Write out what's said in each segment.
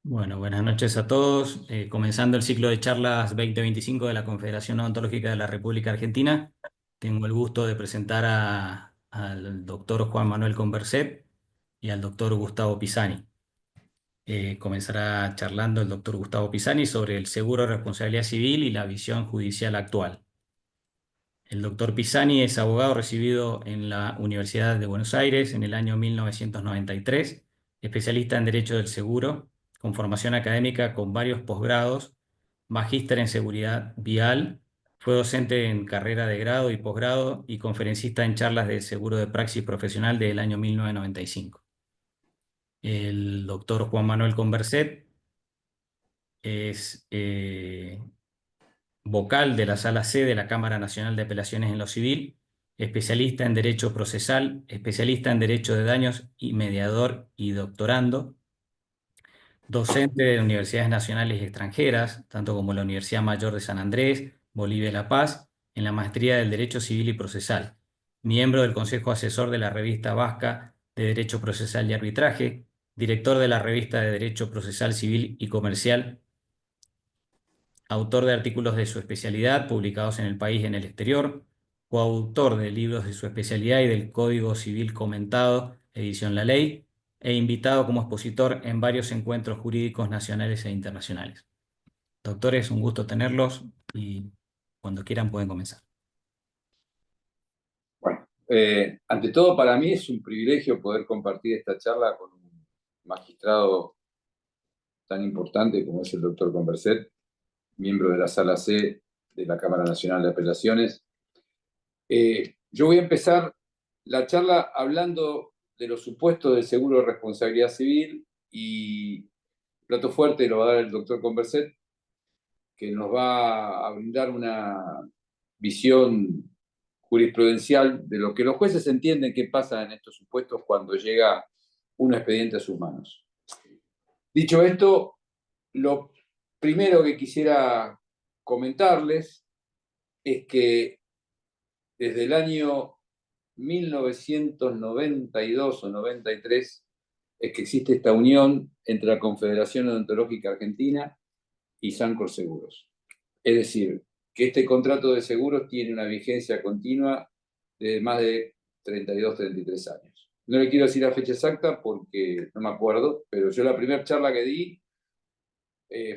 Bueno, buenas noches a todos. Comenzando el ciclo de charlas 2025 de la Confederación Odontológica de la República Argentina, tengo el gusto de presentar al doctor Juan Manuel Converset y al doctor Gustavo Pisani. Comenzará charlando el doctor Gustavo Pisani sobre el seguro de responsabilidad civil y la visión judicial actual. El doctor Pisani es abogado recibido en la Universidad de Buenos Aires en el año 1993, especialista en Derecho del Seguro, con formación académica con varios posgrados, magíster en Seguridad Vial, fue docente en carrera de grado y posgrado y conferencista en charlas de seguro de praxis profesional desde el año 1995. El doctor Juan Manuel Converset es vocal de la Sala C de la Cámara Nacional de Apelaciones en lo Civil, especialista en Derecho Procesal, especialista en Derecho de Daños y mediador y doctorando, docente de universidades nacionales y extranjeras, tanto como la Universidad Mayor de San Andrés, Bolivia y La Paz, en la maestría del Derecho Civil y Procesal, miembro del Consejo Asesor de la Revista Vasca de Derecho Procesal y Arbitraje, director de la Revista de Derecho Procesal Civil y Comercial, autor de artículos de su especialidad publicados en el país y en el exterior, coautor de libros de su especialidad y del Código Civil Comentado, edición La Ley, e invitado como expositor en varios encuentros jurídicos nacionales e internacionales. Doctores, un gusto tenerlos y cuando quieran pueden comenzar. Bueno, ante todo para mí es un privilegio poder compartir esta charla con un magistrado tan importante como es el doctor Converset, miembro de la Sala C de la Cámara Nacional de Apelaciones. Yo voy a empezar la charla hablando de los supuestos del seguro de responsabilidad civil y el plato fuerte lo va a dar el doctor Converset, que nos va a brindar una visión jurisprudencial de lo que los jueces entienden que pasa en estos supuestos cuando llega un expediente a sus manos. Dicho esto, lo primero que quisiera comentarles es que desde el año 1992 o 93 es que existe esta unión entre la Confederación Odontológica Argentina y Sancor Seguros. Es decir, que este contrato de seguros tiene una vigencia continua de más de 32, 33 años. No le quiero decir la fecha exacta porque no me acuerdo, pero yo la primera charla que di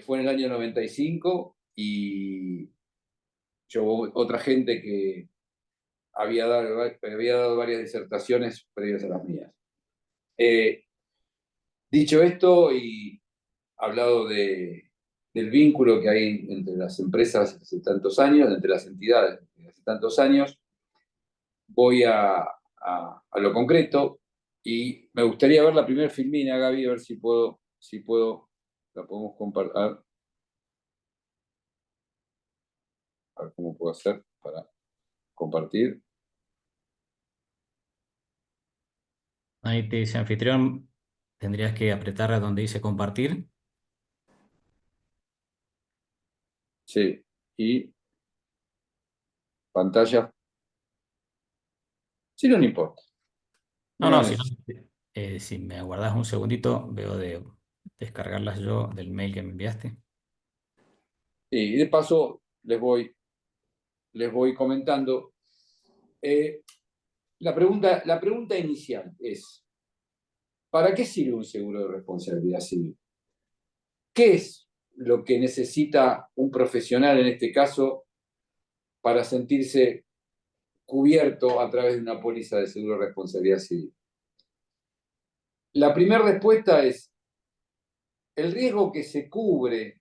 fue en el año 95 y yo, otra gente que había dado varias disertaciones previas a las mías. Dicho esto y hablado del vínculo que hay entre las empresas hace tantos años, entre las entidades hace tantos años, voy a lo concreto y me gustaría ver la primera filmina, Gaby, a ver si puedo, la podemos compartir, a ver cómo puedo hacer para compartir. Ahí te dice anfitrión, tendrías que apretar a donde dice compartir. Sí, y pantalla, sí, no, no importa, No, no no, lo si, no, necesito. si me aguardas un segundito, veo de descargarlas yo del mail que me enviaste. Y de paso les voy comentando. Eh, la pregunta inicial es, ¿para qué sirve un seguro de responsabilidad civil? ¿Qué es lo que necesita un profesional en este caso para sentirse cubierto a través de una póliza de seguro de responsabilidad civil? La primera respuesta es, el riesgo que se cubre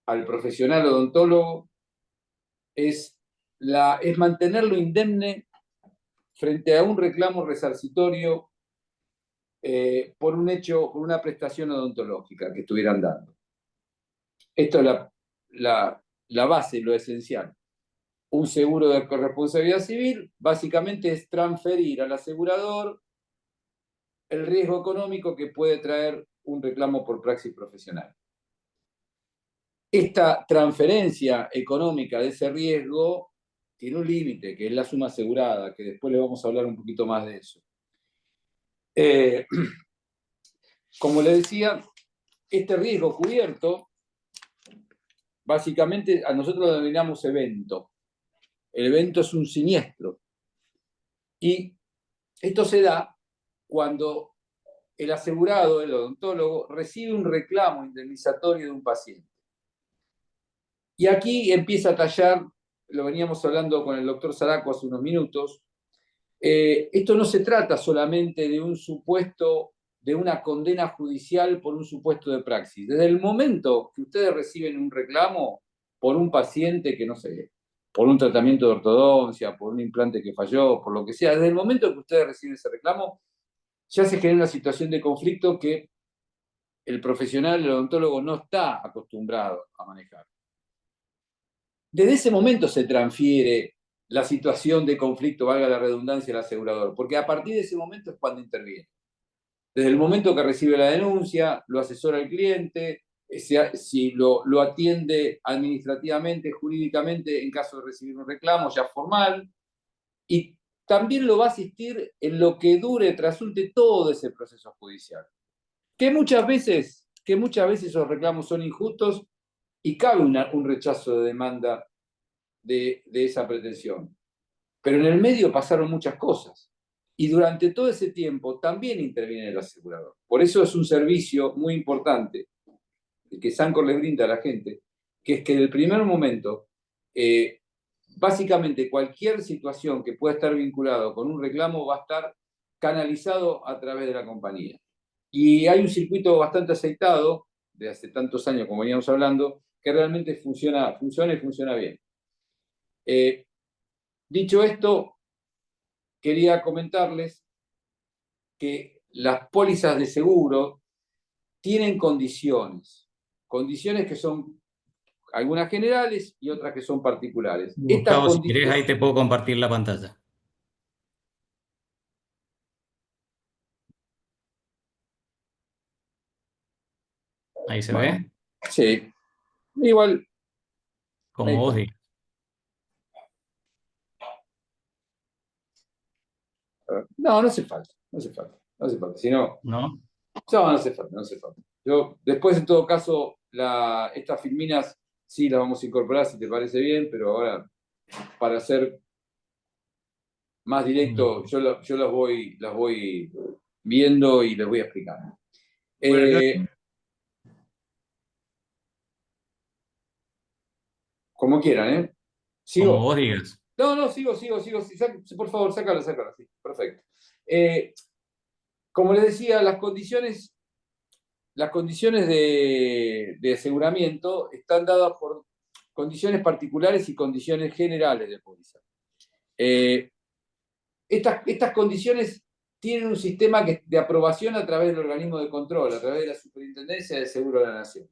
al profesional odontólogo es mantenerlo indemne frente a un reclamo resarcitorio por un hecho, por una prestación odontológica que estuvieran dando. Esto es la base, lo esencial. Un seguro de responsabilidad civil básicamente es transferir al asegurador el riesgo económico que puede traer un reclamo por praxis profesional. Esta transferencia económica de ese riesgo tiene un límite, que es la suma asegurada, que después le vamos a hablar un poquito más de eso. Como le decía, este riesgo cubierto, básicamente, a nosotros lo denominamos evento. El evento es un siniestro. Y esto se da cuando el asegurado, el odontólogo, recibe un reclamo indemnizatorio de un paciente. Y aquí empieza a tallar, lo veníamos hablando con el doctor Zaraco hace unos minutos, esto no se trata solamente de un supuesto, de una condena judicial por un supuesto de praxis. Desde el momento que ustedes reciben un reclamo por un paciente que, no sé, por un tratamiento de ortodoncia, por un implante que falló, por lo que sea, desde el momento que ustedes reciben ese reclamo, ya se genera una situación de conflicto que el profesional, el odontólogo, no está acostumbrado a manejar. Desde ese momento se transfiere la situación de conflicto, valga la redundancia, al asegurador, porque a partir de ese momento es cuando interviene. Desde el momento que recibe la denuncia, lo asesora el cliente, si lo atiende administrativamente, jurídicamente, en caso de recibir un reclamo ya formal, y también lo va a asistir en lo que dure, trasulte todo ese proceso judicial. Que muchas veces esos reclamos son injustos y cabe un rechazo de demanda de esa pretensión. Pero en el medio pasaron muchas cosas. Y durante todo ese tiempo también interviene el asegurador. Por eso es un servicio muy importante el que Sancor le brinda a la gente, que es que en el primer momento, básicamente cualquier situación que pueda estar vinculado con un reclamo va a estar canalizado a través de la compañía. Y hay un circuito bastante aceitado, de hace tantos años como veníamos hablando, que realmente funciona y funciona bien. Dicho esto, quería comentarles que las pólizas de seguro tienen condiciones que son algunas generales y otras que son particulares. Estas Gustavo, si querés, condiciones... ahí te puedo compartir la pantalla. Ahí se Bueno, ve, sí, igual, ahí como vos está. digas. No, no hace falta, no hace falta, no hace falta. Si no, ¿No? no hace falta, no hace falta. Yo, después, en todo caso, estas filminas sí las vamos a incorporar si te parece bien, pero ahora, para ser más directo, No. yo las voy viendo y les voy explicando. Bueno, Como quieran, ¿eh? como ¿Sigo? vos digas. No, no, sigo. Sí, por favor, sácalo, sí, perfecto. Como les decía, las condiciones de aseguramiento están dadas por condiciones particulares y condiciones generales de póliza. Estas condiciones tienen un sistema de aprobación a través del organismo de control, a través de la Superintendencia de Seguro de la Nación.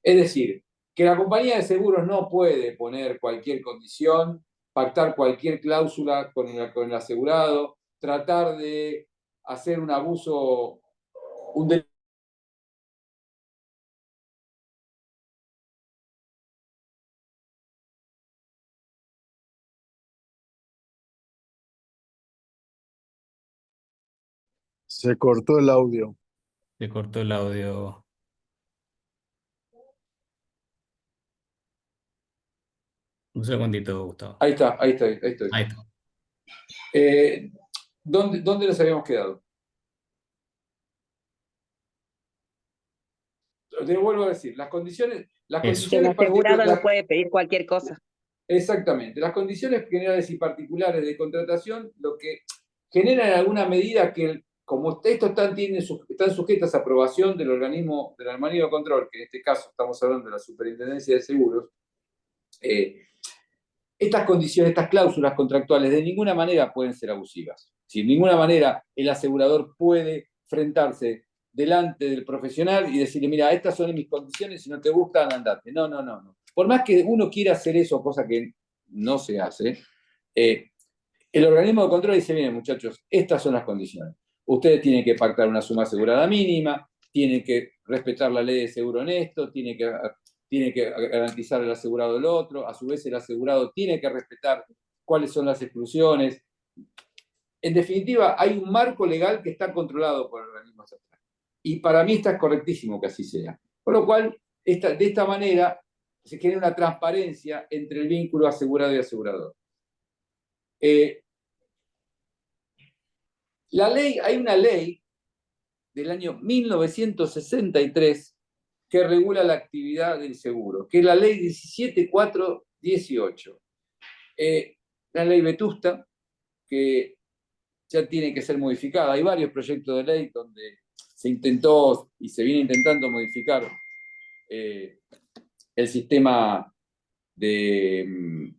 Es decir, que la compañía de seguros no puede poner cualquier condición, pactar cualquier cláusula con el asegurado, tratar de hacer un abuso, un delito. Se cortó el audio. Se cortó el audio. Un segundito, Gustavo. Ahí está, ahí estoy. Ahí está. ¿Dónde nos habíamos quedado? Te vuelvo a decir, las Eso. Que el condiciones asegurado no particulares, puede pedir cualquier cosa. exactamente, las condiciones generales y particulares de contratación, lo que genera en alguna medida que, como estos están sujetas a aprobación del organismo de control, que en este caso estamos hablando de la Superintendencia de Seguros, estas condiciones, estas cláusulas contractuales de ninguna manera pueden ser abusivas. Si de ninguna manera el asegurador puede enfrentarse delante del profesional y decirle, mira, estas son mis condiciones, si no te gustan, andate. No. Por más que uno quiera hacer eso, cosa que no se hace, el organismo de control dice, miren muchachos, estas son las condiciones. Ustedes tienen que pactar una suma asegurada mínima, tienen que respetar la ley de seguro honesto, tienen que garantizar el asegurado el otro, a su vez el asegurado tiene que respetar cuáles son las exclusiones. En definitiva, hay un marco legal que está controlado por el organismo estatal. Y para mí está correctísimo que así sea. Con lo cual, de esta manera, se genera una transparencia entre el vínculo asegurado y asegurador. Hay una ley del año 1963 que regula la actividad del seguro, que es la ley 17418. La ley vetusta, que ya tiene que ser modificada. Hay varios proyectos de ley donde se intentó y se viene intentando modificar el sistema de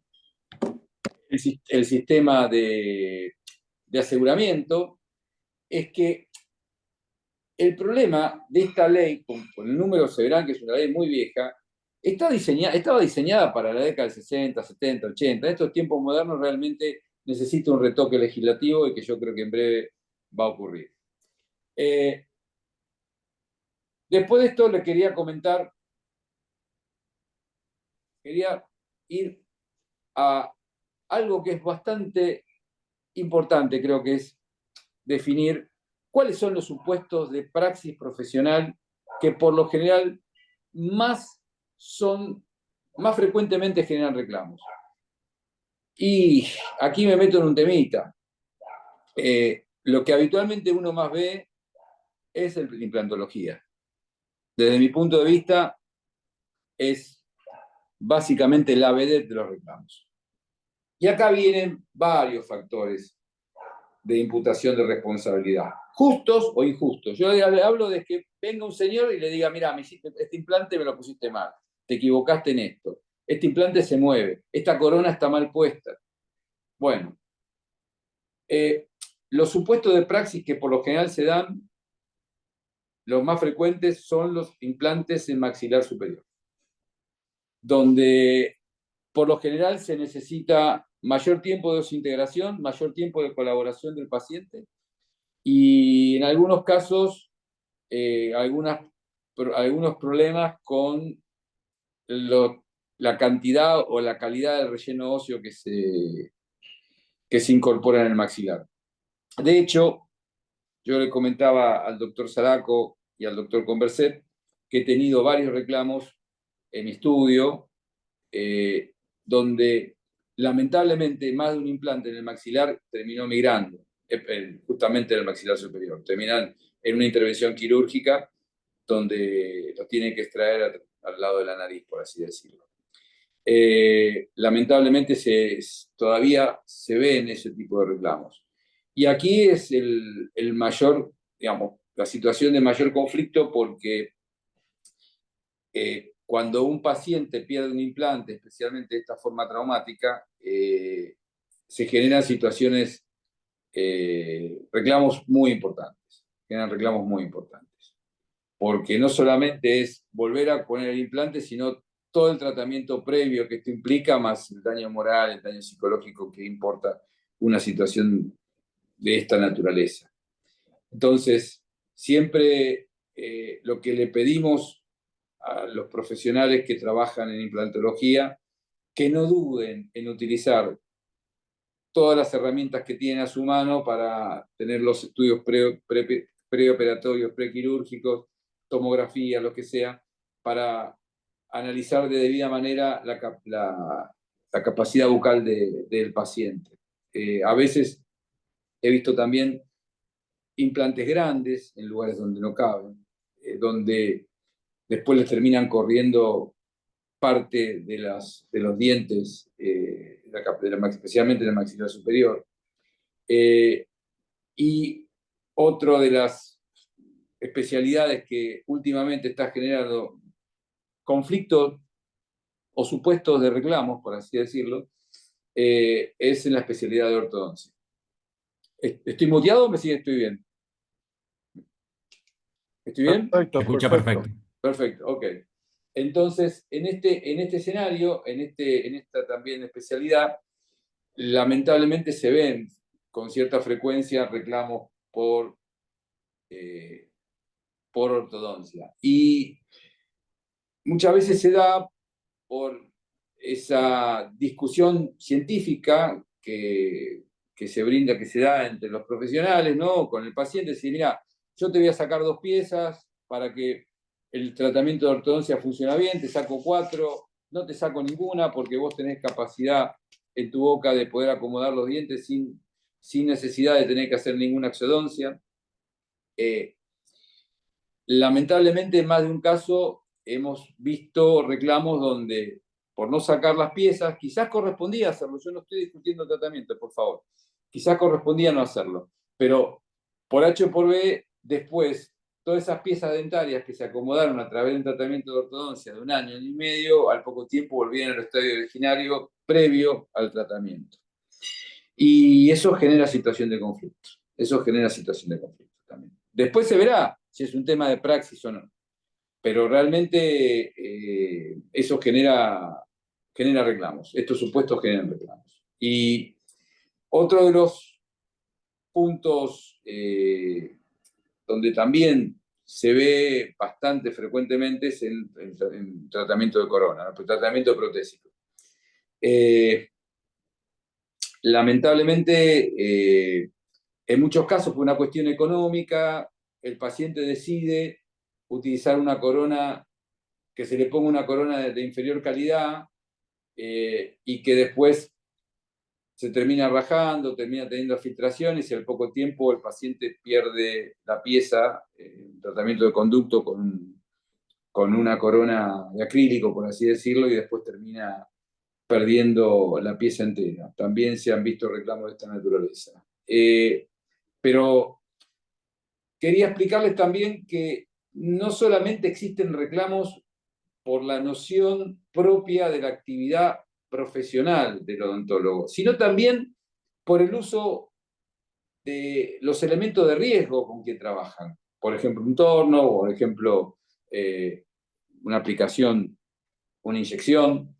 aseguramiento. Es que el problema de esta ley, con el número se verán que es una ley muy vieja, estaba diseñada para la década del 60, 70, 80. En estos tiempos modernos realmente necesita un retoque legislativo y que yo creo que en breve va a ocurrir. Después de esto le quería comentar, quería ir a algo que es bastante importante, creo que es definir cuáles son los supuestos de praxis profesional que por lo general más frecuentemente generan reclamos. Y aquí me meto en un temita. Lo que habitualmente uno más ve es la implantología. Desde mi punto de vista, es básicamente la vedette de los reclamos. Y acá vienen varios factores de imputación de responsabilidad, justos o injustos. Yo le hablo de que venga un señor y le diga, mira, este implante me lo pusiste mal, te equivocaste en esto, este implante se mueve, esta corona está mal puesta. Bueno, los supuestos de praxis que por lo general se dan, los más frecuentes son los implantes en maxilar superior, donde por lo general se necesita mayor tiempo de desintegración, mayor tiempo de colaboración del paciente y en algunos casos algunos problemas con la cantidad o la calidad del relleno óseo que se incorpora en el maxilar. De hecho, yo le comentaba al doctor Zaraco y al doctor Converset que he tenido varios reclamos en mi estudio donde lamentablemente más de un implante en el maxilar terminó migrando, justamente en el maxilar superior. Terminan en una intervención quirúrgica donde lo tienen que extraer al lado de la nariz, por así decirlo. Lamentablemente todavía se ven ese tipo de reclamos. Y aquí es el mayor, digamos, la situación de mayor conflicto porque cuando un paciente pierde un implante, especialmente de esta forma traumática, se generan situaciones, reclamos muy importantes. Generan reclamos muy importantes. Porque no solamente es volver a poner el implante, sino todo el tratamiento previo que esto implica, más el daño moral, el daño psicológico que importa una situación de esta naturaleza. Entonces, siempre lo que le pedimos a los profesionales que trabajan en implantología, que no duden en utilizar todas las herramientas que tienen a su mano para tener los estudios preoperatorios, prequirúrgicos, tomografía, lo que sea, para analizar de debida manera la capacidad bucal del paciente. A veces he visto también implantes grandes en lugares donde no caben, donde después les terminan corriendo parte de los dientes, especialmente en el maxilar superior. Y otra de las especialidades que últimamente está generando conflictos o supuestos de reclamos, por así decirlo, es en la especialidad de ortodoncia. ¿Estoy muteado o estoy bien? ¿Estoy bien? Perfecto, Se escucha perfecto. perfecto. Perfecto, ok. Entonces, en este escenario, en esta también especialidad, lamentablemente se ven con cierta frecuencia reclamos por ortodoncia. Y muchas veces se da por esa discusión científica que se brinda, que se da entre los profesionales, ¿no? Con el paciente, decir, mira, yo te voy a sacar 2 piezas para que el tratamiento de ortodoncia funciona bien, te saco 4, no te saco ninguna porque vos tenés capacidad en tu boca de poder acomodar los dientes sin necesidad de tener que hacer ninguna exodoncia. Lamentablemente, en más de un caso hemos visto reclamos donde, por no sacar las piezas, quizás correspondía hacerlo, yo no estoy discutiendo el tratamiento, por favor, quizás correspondía no hacerlo, pero por H o por B, después, todas esas piezas dentarias que se acomodaron a través de un tratamiento de ortodoncia de 1 año y medio, al poco tiempo volvían al estadio originario previo al tratamiento. Y eso genera situación de conflicto, también. Después se verá si es un tema de praxis o no, pero realmente eso genera reclamos, estos supuestos generan reclamos. Y otro de los puntos donde también se ve bastante frecuentemente es el tratamiento de corona, ¿no? El tratamiento protésico. Lamentablemente, en muchos casos, por una cuestión económica, el paciente decide utilizar una corona, que se le ponga una corona de inferior calidad y que después se termina rajando, termina teniendo filtraciones y al poco tiempo el paciente pierde la pieza, tratamiento de conducto con una corona de acrílico, por así decirlo, y después termina perdiendo la pieza entera. También se han visto reclamos de esta naturaleza. Pero quería explicarles también que no solamente existen reclamos por la noción propia de la actividad profesional del odontólogo, sino también por el uso de los elementos de riesgo con que trabajan. Por ejemplo, un torno, o por ejemplo, una aplicación, una inyección.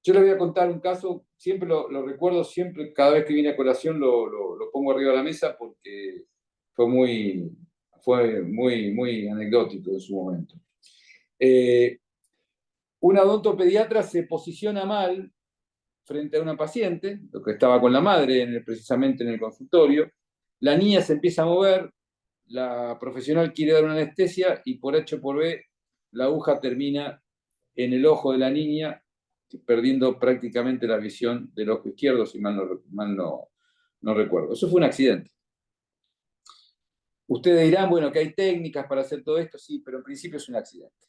Yo les voy a contar un caso, siempre lo recuerdo, siempre, cada vez que viene a colación lo pongo arriba de la mesa porque fue muy anecdótico en su momento. Una odontopediatra se posiciona mal frente a una paciente, lo que estaba con la madre precisamente en el consultorio. La niña se empieza a mover, la profesional quiere dar una anestesia y por H o por B la aguja termina en el ojo de la niña, perdiendo prácticamente la visión del ojo izquierdo, si mal no recuerdo. Eso fue un accidente. Ustedes dirán, bueno, que hay técnicas para hacer todo esto, sí, pero en principio es un accidente.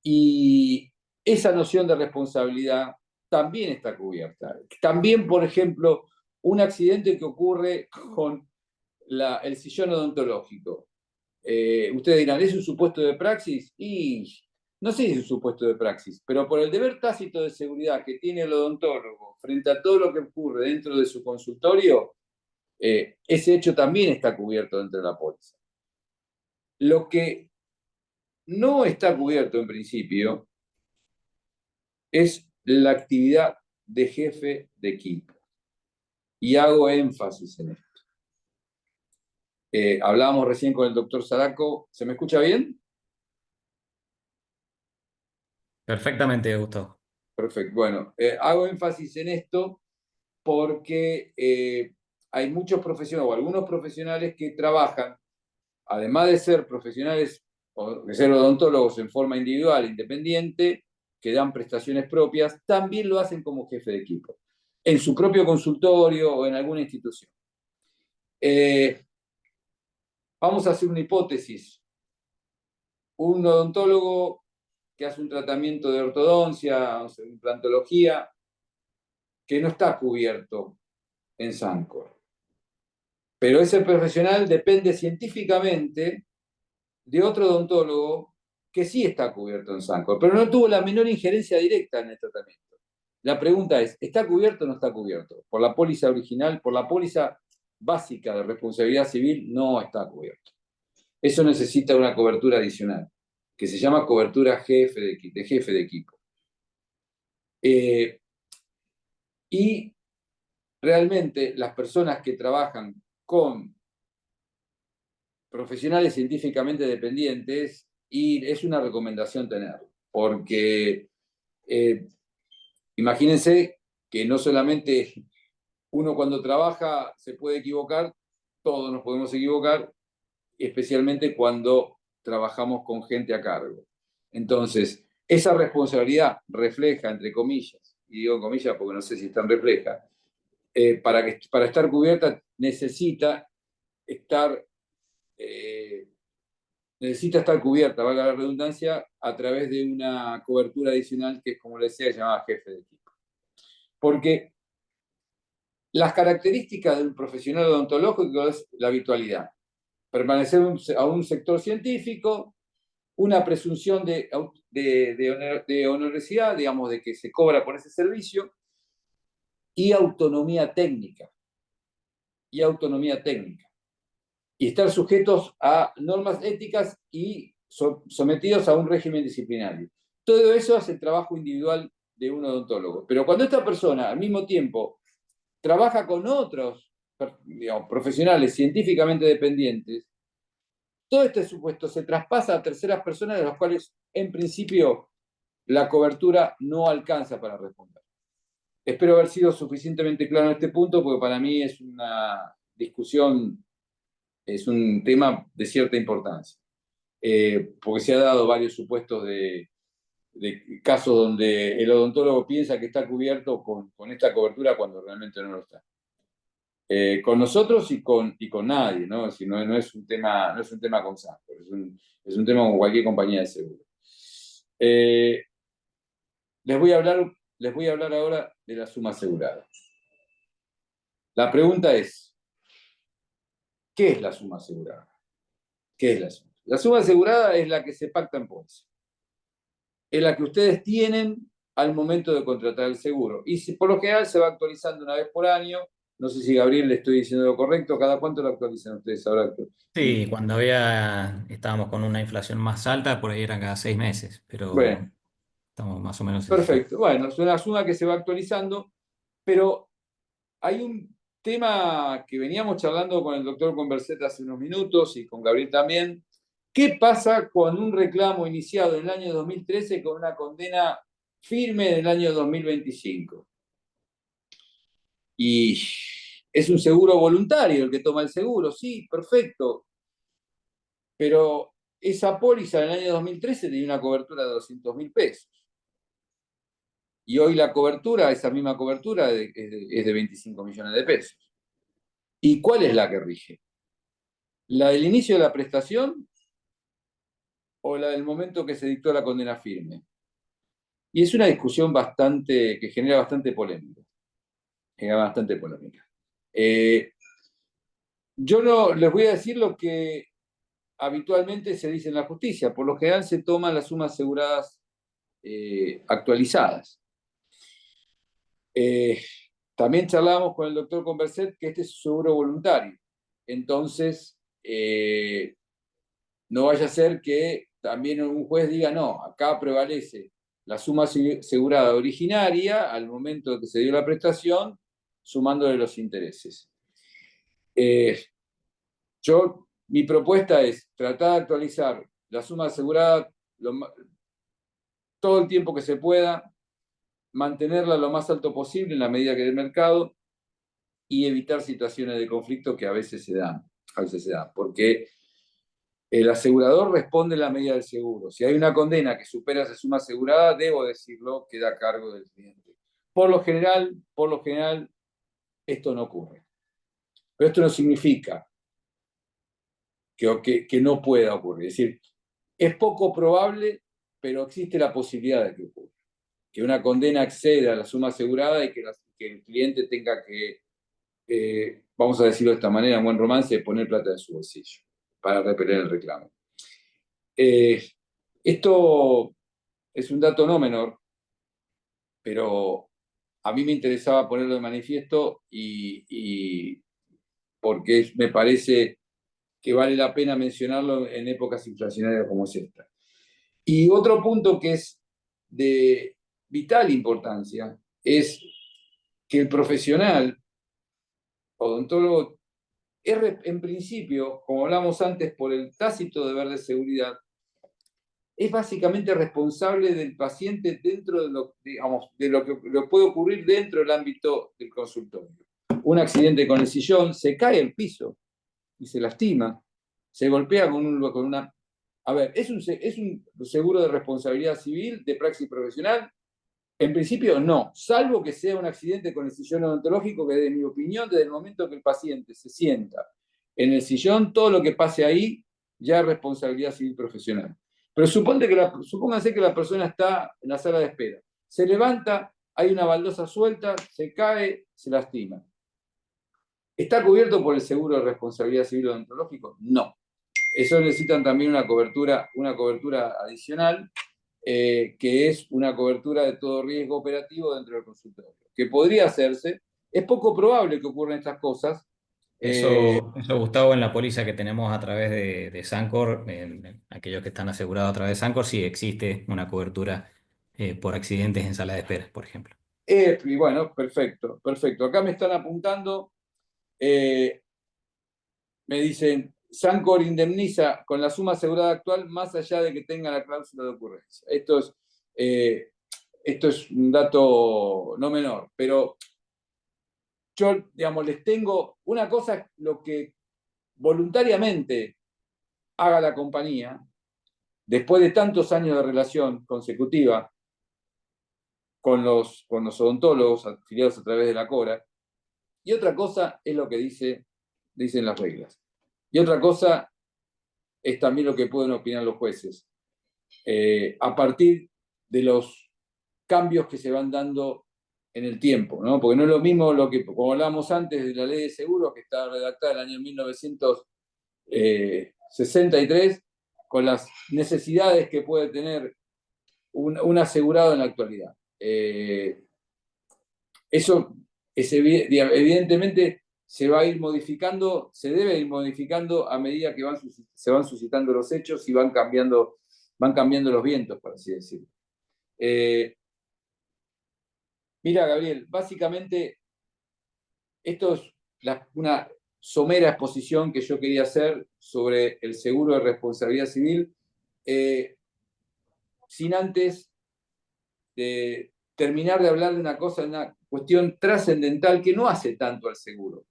Y esa noción de responsabilidad también está cubierta. También, por ejemplo, un accidente que ocurre con el sillón odontológico. Ustedes dirán, ¿es un supuesto de praxis? Y no sé si es un supuesto de praxis, pero por el deber tácito de seguridad que tiene el odontólogo frente a todo lo que ocurre dentro de su consultorio, ese hecho también está cubierto dentro de la póliza. Lo que no está cubierto en principio es la actividad de jefe de equipo. Y hago énfasis en esto. Hablábamos recién con el doctor Zaraco. ¿Se me escucha bien? Perfectamente, Gustavo. Perfecto. Bueno, hago énfasis en esto porque hay muchos profesionales o algunos profesionales que trabajan, además de ser profesionales o de ser odontólogos en forma individual, independiente, que dan prestaciones propias, también lo hacen como jefe de equipo, en su propio consultorio o en alguna institución. Vamos a hacer una hipótesis. Un odontólogo que hace un tratamiento de ortodoncia, o sea, implantología, que no está cubierto en Sancor. Pero ese profesional depende científicamente de otro odontólogo que sí está cubierto en Sancor, pero no tuvo la menor injerencia directa en el tratamiento. La pregunta es, ¿está cubierto o no está cubierto? Por la póliza original, por la póliza básica de responsabilidad civil, no está cubierto. Eso necesita una cobertura adicional, que se llama cobertura de jefe de equipo. Y realmente las personas que trabajan con profesionales científicamente dependientes, y es una recomendación tenerlo, porque imagínense que no solamente uno cuando trabaja se puede equivocar, todos nos podemos equivocar, especialmente cuando trabajamos con gente a cargo. Entonces, esa responsabilidad refleja, entre comillas, y digo comillas porque no sé si están refleja, para estar cubierta necesita estar cubierta, valga la redundancia, a través de una cobertura adicional que, como les decía, llamada jefe de equipo. Porque las características de un profesional odontológico es la habitualidad, permanecer a un sector científico, una presunción de honorosidad, digamos, de que se cobra por ese servicio, y autonomía técnica. Y estar sujetos a normas éticas y sometidos a un régimen disciplinario. Todo eso hace el trabajo individual de un odontólogo. Pero cuando esta persona, al mismo tiempo, trabaja con otros, digamos, profesionales científicamente dependientes, todo este supuesto se traspasa a terceras personas de las cuales, en principio, la cobertura no alcanza para responder. Espero haber sido suficientemente claro en este punto, porque para mí es una discusión, es un tema de cierta importancia. Porque se ha dado varios supuestos de casos donde el odontólogo piensa que está cubierto con esta cobertura cuando realmente no lo está. Con nosotros y con nadie, ¿no? Si no, no es un tema con Sanford, es un tema con cualquier compañía de seguro. Les voy a hablar ahora de la suma asegurada. La pregunta es, ¿qué es la suma asegurada? ¿Qué es la suma? La suma asegurada es la que se pacta en póliza. Es la que ustedes tienen al momento de contratar el seguro. Y por lo general se va actualizando una vez por año. No sé si, Gabriel, le estoy diciendo lo correcto. ¿Cada cuánto lo actualizan ustedes ahora? Sí, cuando estábamos con una inflación más alta, por ahí eran cada 6 meses, pero Bueno, estamos más o menos en ese tiempo. perfecto. Bueno, es una suma que se va actualizando, pero hay un tema que veníamos charlando con el doctor Converset hace unos minutos y con Gabriel también. ¿Qué pasa con un reclamo iniciado en el año 2013 con una condena firme en el año 2025? Y es un seguro voluntario el que toma el seguro, sí, perfecto. Pero esa póliza en el año 2013 tenía una cobertura de 200.000 pesos. Y hoy la cobertura, esa misma cobertura, es de 25 millones de pesos. ¿Y cuál es la que rige? ¿La del inicio de la prestación o la del momento que se dictó la condena firme? Y es una discusión que genera bastante polémica. Yo no les voy a decir lo que habitualmente se dice en la justicia. Por lo general se toman las sumas aseguradas actualizadas. También charlábamos con el doctor Converset que este es un seguro voluntario. Entonces, no vaya a ser que también un juez diga, no, acá prevalece la suma asegurada originaria al momento de que se dio la prestación, sumándole los intereses. Mi propuesta es tratar de actualizar la suma asegurada todo el tiempo que se pueda, mantenerla lo más alto posible en la medida que dé el mercado y evitar situaciones de conflicto que a veces se dan, porque el asegurador responde en la medida del seguro. Si hay una condena que supera esa suma asegurada, debo decirlo, queda a cargo del cliente. Por lo general, esto no ocurre. Pero esto no significa que no pueda ocurrir. Es decir, es poco probable, pero existe la posibilidad de que ocurra. Que una condena acceda a la suma asegurada y que el cliente tenga que, vamos a decirlo de esta manera, en buen romance, poner plata en su bolsillo para repeler el reclamo. Esto es un dato no menor, pero a mí me interesaba ponerlo de manifiesto y porque me parece que vale la pena mencionarlo en épocas inflacionarias como es esta. Y otro punto que es de vital importancia es que el profesional odontólogo es, en principio, como hablamos antes, por el tácito deber de seguridad, es básicamente responsable del paciente dentro de lo que puede ocurrir dentro del ámbito del consultorio. Un accidente con el sillón, se cae al piso y se lastima, se golpea con una A ver, es un seguro de responsabilidad civil de praxis profesional? En principio no, salvo que sea un accidente con el sillón odontológico, que de mi opinión, desde el momento que el paciente se sienta en el sillón, todo lo que pase ahí ya es responsabilidad civil profesional. Pero supónganse que la persona está en la sala de espera, se levanta, hay una baldosa suelta, se cae, se lastima. ¿Está cubierto por el seguro de responsabilidad civil odontológico? No. Eso necesitan también una cobertura adicional, que es una cobertura de todo riesgo operativo dentro del consultorio, que podría hacerse. Es poco probable que ocurran estas cosas. Eso, Gustavo, en la póliza que tenemos a través de Sancor, aquellos que están asegurados a través de Sancor, sí existe una cobertura por accidentes en sala de espera, por ejemplo. Y bueno, perfecto, perfecto. Acá me están apuntando, me dicen, Sancor indemniza con la suma asegurada actual más allá de que tenga la cláusula de ocurrencia. Esto es un dato no menor, pero yo, digamos, les tengo una cosa, lo que voluntariamente haga la compañía, después de tantos años de relación consecutiva con los odontólogos afiliados a través de la CORA, y otra cosa es lo que dicen las reglas. Y otra cosa es también lo que pueden opinar los jueces, a partir de los cambios que se van dando en el tiempo, ¿no? Porque no es lo mismo lo que, como hablábamos antes, de la ley de seguros, que está redactada en el año 1963, con las necesidades que puede tener un asegurado en la actualidad. Eso evidentemente se va a ir modificando, se debe ir modificando a medida que se van suscitando los hechos y van cambiando los vientos, por así decirlo. Mira, Gabriel, básicamente esto es una somera exposición que yo quería hacer sobre el seguro de responsabilidad civil, sin antes de terminar de hablar de una cosa, una cuestión trascendental que no hace tanto al seguro,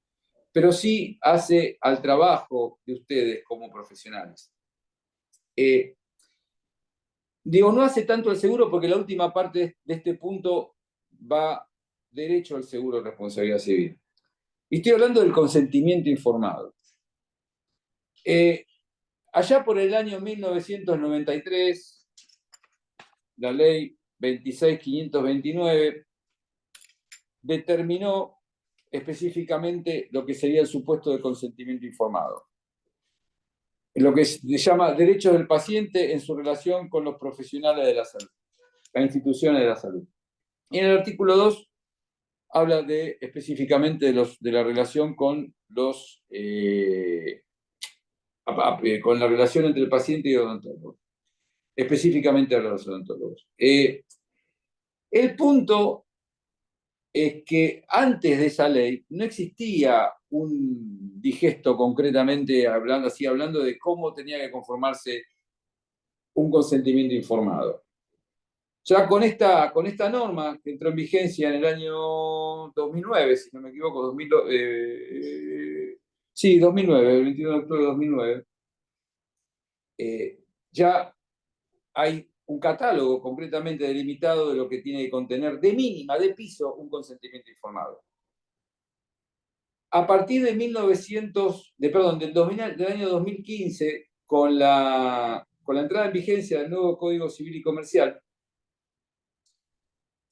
pero sí hace al trabajo de ustedes como profesionales. Digo, no hace tanto al seguro porque la última parte de este punto va derecho al seguro de responsabilidad civil. Y estoy hablando del consentimiento informado. Allá por el año 1993, la ley 26.529 determinó específicamente lo que sería el supuesto de consentimiento informado, lo que se llama derechos del paciente en su relación con los profesionales de la salud, las instituciones de la salud. Y en el artículo 2 habla específicamente de la relación con con la relación entre el paciente y el odontólogo, específicamente a los odontólogos. El punto es que antes de esa ley no existía un digesto concretamente hablando de cómo tenía que conformarse un consentimiento informado. Ya con esta norma que entró en vigencia en el año 2009, si no me equivoco, 2009, el 21 de octubre de 2009, ya hay un catálogo completamente delimitado de lo que tiene que contener de mínima, de piso, un consentimiento informado. A partir de del año 2015, con la entrada en vigencia del nuevo Código Civil y Comercial,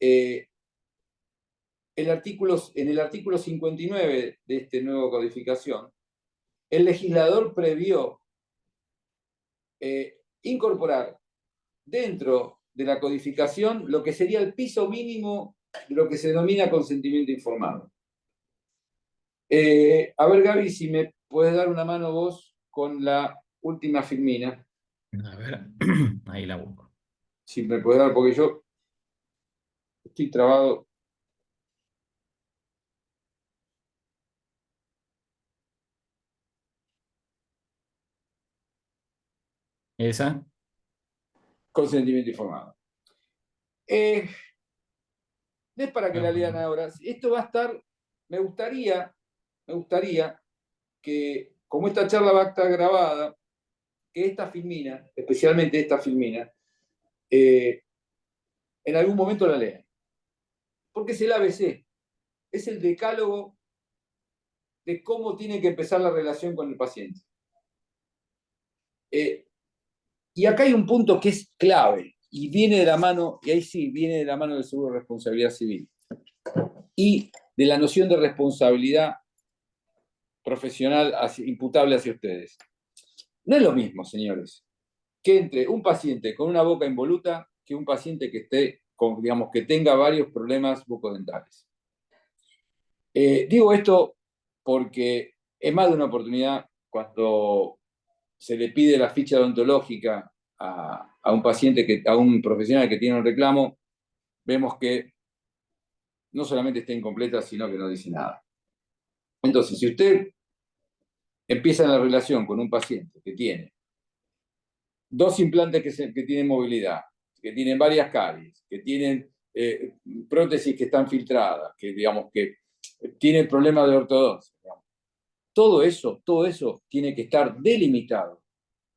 en el artículo 59 de esta nueva codificación, el legislador previó incorporar dentro de la codificación lo que sería el piso mínimo de lo que se denomina consentimiento informado. A ver, Gaby, si me puedes dar una mano vos con la última filmina. A ver, ahí la busco. Si me puedes dar, porque yo estoy trabado. ¿Esa? Consentimiento informado. No es para que la lean ahora. Esto va a estar, me gustaría que, como esta charla va a estar grabada, que esta filmina, especialmente esta filmina, en algún momento la lean. Porque es el ABC, es el decálogo de cómo tiene que empezar la relación con el paciente. Y acá hay un punto que es clave, y viene de la mano, y ahí sí, viene de la mano del seguro de responsabilidad civil, y de la noción de responsabilidad profesional imputable hacia ustedes. No es lo mismo, señores, que entre un paciente con una boca involuta que un paciente que esté con, digamos, que tenga varios problemas bucodentales. Digo esto porque es más de una oportunidad cuando se le pide la ficha odontológica a un paciente, a un profesional que tiene un reclamo, vemos que no solamente está incompleta, sino que no dice nada. Entonces, si usted empieza en la relación con un paciente que tiene dos implantes que tienen movilidad, que tienen varias caries, que tienen prótesis que están filtradas, que digamos que tienen problemas de ortodoncia, digamos. Todo eso tiene que estar delimitado,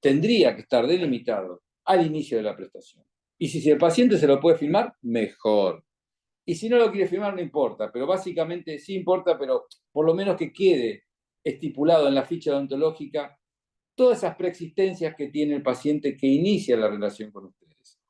tendría que estar delimitado al inicio de la prestación. Y si el paciente se lo puede firmar, mejor. Y si no lo quiere firmar, no importa, pero básicamente sí importa, pero por lo menos que quede estipulado en la ficha odontológica todas esas preexistencias que tiene el paciente que inicia la relación con ustedes.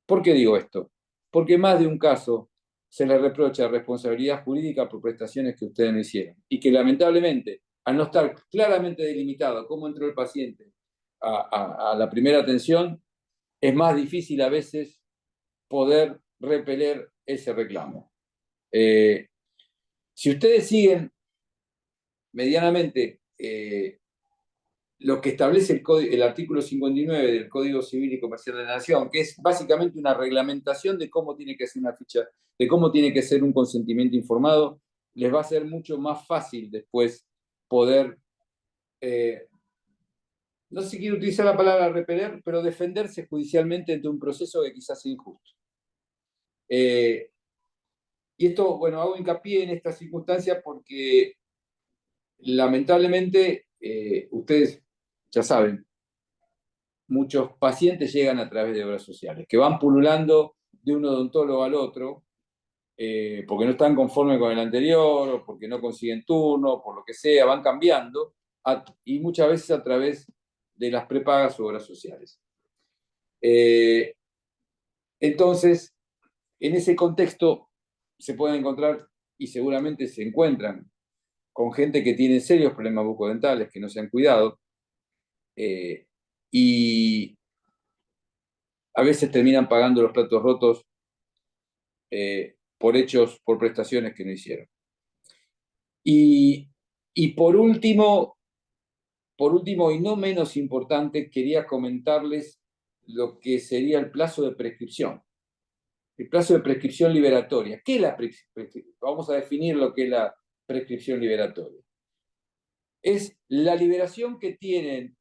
¿Por qué digo esto? Porque más de un caso se le reprocha responsabilidad jurídica por prestaciones que ustedes no hicieron y que lamentablemente, al no estar claramente delimitado cómo entró el paciente a la primera atención, es más difícil a veces poder repeler ese reclamo. Si ustedes siguen medianamente lo que establece el artículo 59 del Código Civil y Comercial de la Nación, que es básicamente una reglamentación de cómo tiene que ser una ficha, de cómo tiene que ser un consentimiento informado, les va a ser mucho más fácil después poder, no sé si quiero utilizar la palabra repeler, pero defenderse judicialmente ante un proceso que quizás sea injusto. Y esto, bueno, hago hincapié en esta circunstancia porque lamentablemente ustedes ya saben, muchos pacientes llegan a través de obras sociales, que van pululando de un odontólogo al otro, porque no están conformes con el anterior, o porque no consiguen turno, por lo que sea, van cambiando, y muchas veces a través de las prepagas o obras sociales. Entonces, en ese contexto se pueden encontrar, y seguramente se encuentran, con gente que tiene serios problemas bucodentales, que no se han cuidado, y a veces terminan pagando los platos rotos por prestaciones que no hicieron. Y por último, y no menos importante, quería comentarles lo que sería el plazo de prescripción. El plazo de prescripción liberatoria. ¿Qué es la prescripción? Vamos a definir lo que es la prescripción liberatoria. Es la liberación que tienen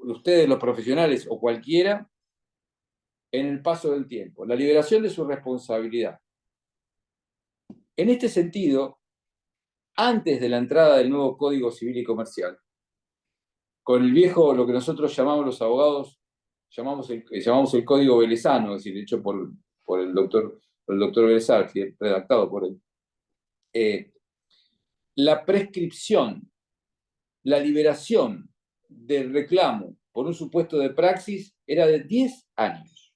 ustedes, los profesionales o cualquiera, en el paso del tiempo. La liberación de su responsabilidad. En este sentido, antes de la entrada del nuevo Código Civil y Comercial, con el viejo, lo que nosotros llamamos los abogados, llamamos el Código Velezano, es decir, hecho por el doctor Velezarfi, redactado por él. La prescripción, la liberación del reclamo por un supuesto de praxis era de 10 años.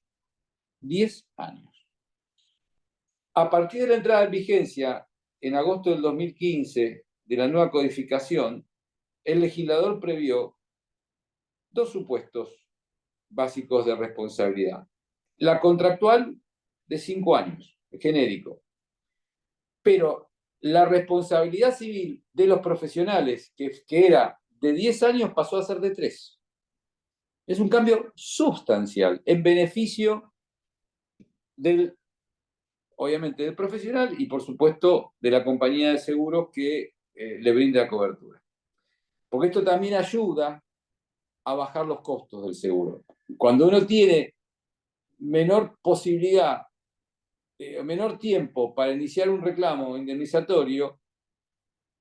10 años. A partir de la entrada en vigencia, en agosto del 2015, de la nueva codificación, el legislador previó dos supuestos básicos de responsabilidad. La contractual, de 5 años, genérico. Pero la responsabilidad civil de los profesionales, que era de 10 años, pasó a ser de 3. Es un cambio sustancial, en beneficio obviamente del profesional y por supuesto de la compañía de seguros que le brinda cobertura. Porque esto también ayuda a bajar los costos del seguro. Cuando uno tiene menor posibilidad, menor tiempo para iniciar un reclamo indemnizatorio,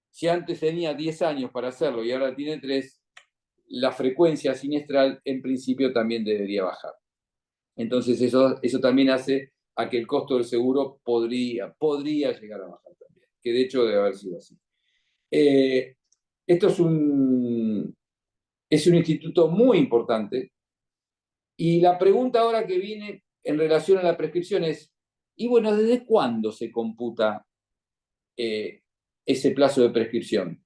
si antes tenía 10 años para hacerlo y ahora tiene 3, la frecuencia siniestral en principio también debería bajar. Entonces eso también hace a que el costo del seguro podría llegar a bajar también, que de hecho debe haber sido así. Esto es un instituto muy importante, y la pregunta ahora que viene en relación a la prescripción es, y bueno, ¿desde cuándo se computa ese plazo de prescripción?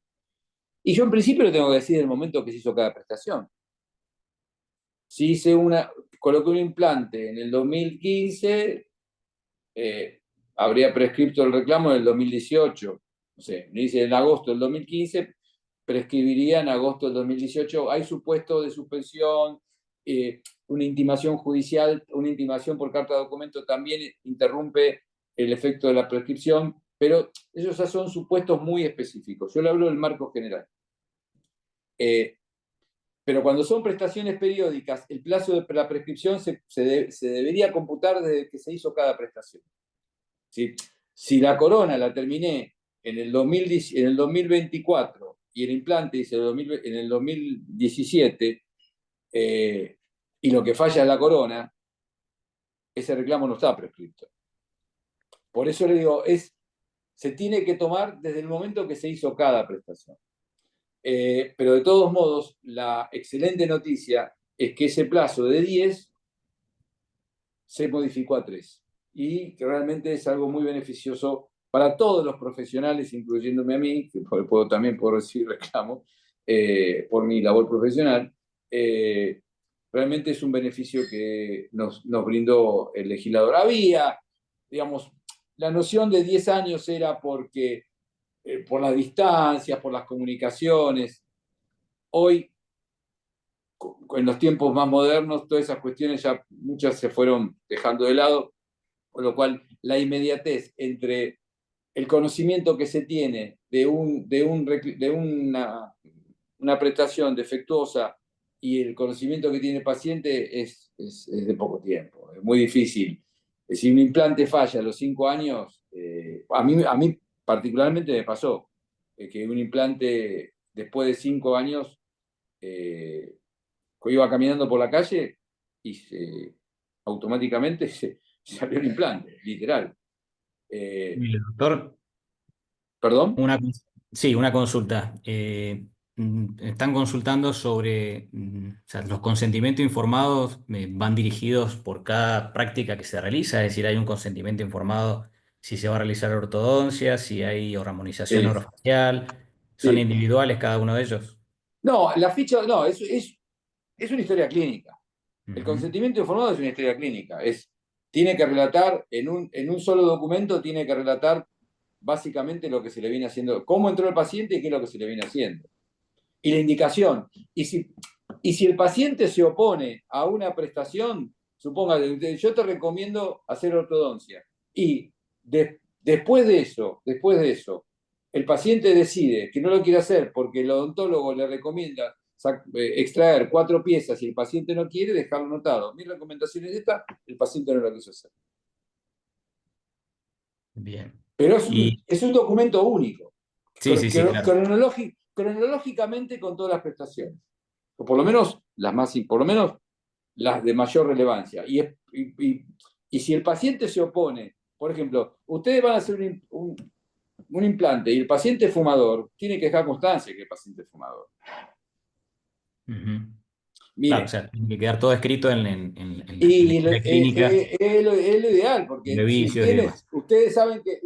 Y yo en principio lo tengo que decir en el momento que se hizo cada prestación. Si coloqué un implante en el 2015, habría prescrito el reclamo en el 2018. No sé, me dice en agosto del 2015, prescribiría en agosto del 2018. Hay supuesto de suspensión, una intimación judicial, una intimación por carta de documento también interrumpe el efecto de la prescripción, pero esos ya son supuestos muy específicos. Yo le hablo del marco general. Pero cuando son prestaciones periódicas, el plazo de la prescripción se debería computar desde que se hizo cada prestación. Si la corona la terminé en el 2024 y el implante hice en el 2017, y lo que falla es la corona, ese reclamo no está prescrito. Por eso le digo, se tiene que tomar desde el momento que se hizo cada prestación. Pero de todos modos, la excelente noticia es que ese plazo de 10 se modificó a 3, y que realmente es algo muy beneficioso para todos los profesionales, incluyéndome a mí, que también puedo recibir reclamo por mi labor profesional. Realmente es un beneficio que nos brindó el legislador. Había, digamos, la noción de 10 años era porque por las distancias, por las comunicaciones. Hoy, en los tiempos más modernos, todas esas cuestiones ya muchas se fueron dejando de lado, con lo cual la inmediatez entre el conocimiento que se tiene de una prestación defectuosa y el conocimiento que tiene el paciente es de poco tiempo, es muy difícil. Si un implante falla a los 5 años, a mí particularmente me pasó que un implante después de 5 años, iba caminando por la calle y automáticamente se abrió el implante, literal. Doctor, ¿Perdón? sí, una consulta. Están consultando sobre, o sea, los consentimientos informados van dirigidos por cada práctica que se realiza, es decir, hay un consentimiento informado si se va a realizar ortodoncia, si hay armonización Sí, orofacial, son sí. individuales cada uno de ellos. No, la ficha, no, es una historia clínica. El Ujú. consentimiento informado es una historia clínica. Tiene que relatar, en un solo documento, tiene que relatar básicamente lo que se le viene haciendo, cómo entró el paciente y qué es lo que se le viene haciendo. Y la indicación. Y si el paciente se opone a una prestación, suponga, yo te recomiendo hacer ortodoncia. Y después de eso, el paciente decide que no lo quiere hacer porque el odontólogo le recomienda extraer 4 piezas y el paciente no quiere, dejarlo anotado. Mi recomendación es esta, el paciente no lo quiso hacer. Bien. Pero Y es un documento único, sí, sí, sí, claro. cronológicamente con todas las prestaciones, o por lo menos las de mayor relevancia. Y si el paciente se opone, por ejemplo, ustedes van a hacer un implante y el paciente es fumador, tiene que dejar constancia que el paciente es fumador. Ujú. Claro, o Mire, sea, tiene que quedar todo escrito en la y historia clínica es lo ideal, porque de si vicios y demás. ustedes saben que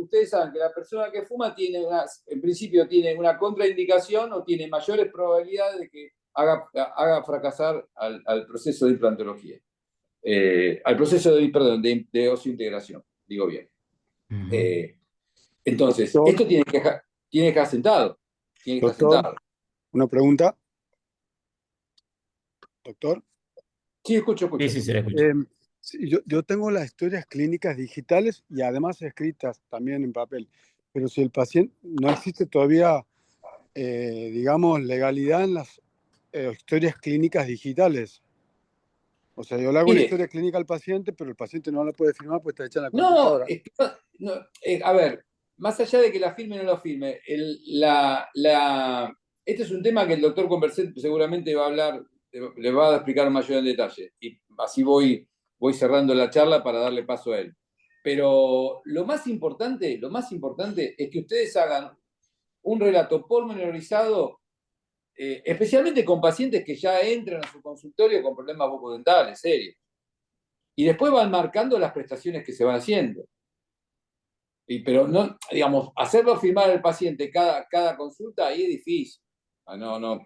la persona que fuma en principio tiene una contraindicación o tiene mayores probabilidades de que haga fracasar al proceso de implantología, al proceso de osseointegración, digo bien. Ujú. Entonces, Doctor, esto tiene que estar sentado, tiene que estar doctor, sentado. una pregunta, doctor. Sí, escucho, Sí, escucho. sí, se le escucha. Eh, sí, yo tengo las historias clínicas digitales y además escritas también en papel, pero si el paciente no existe todavía, digamos, legalidad en las historias clínicas digitales. O sea, yo le hago una Mire, historia clínica al paciente, pero el paciente no la puede firmar porque está hecha en la no, computadora. a ver, más allá de que la firme o no la firme, este es un tema que el doctor Converset seguramente va a hablar, le va a explicar mayor en detalle. Y así voy cerrando la charla para darle paso a él. Pero lo más importante es que ustedes hagan un relato pormenorizado, especialmente con pacientes que ya entran a su consultorio con problemas bucodentales serios. Y después van marcando las prestaciones que se van haciendo. Pero no, digamos, hacerlo firmar al paciente cada consulta ahí es difícil. No, no.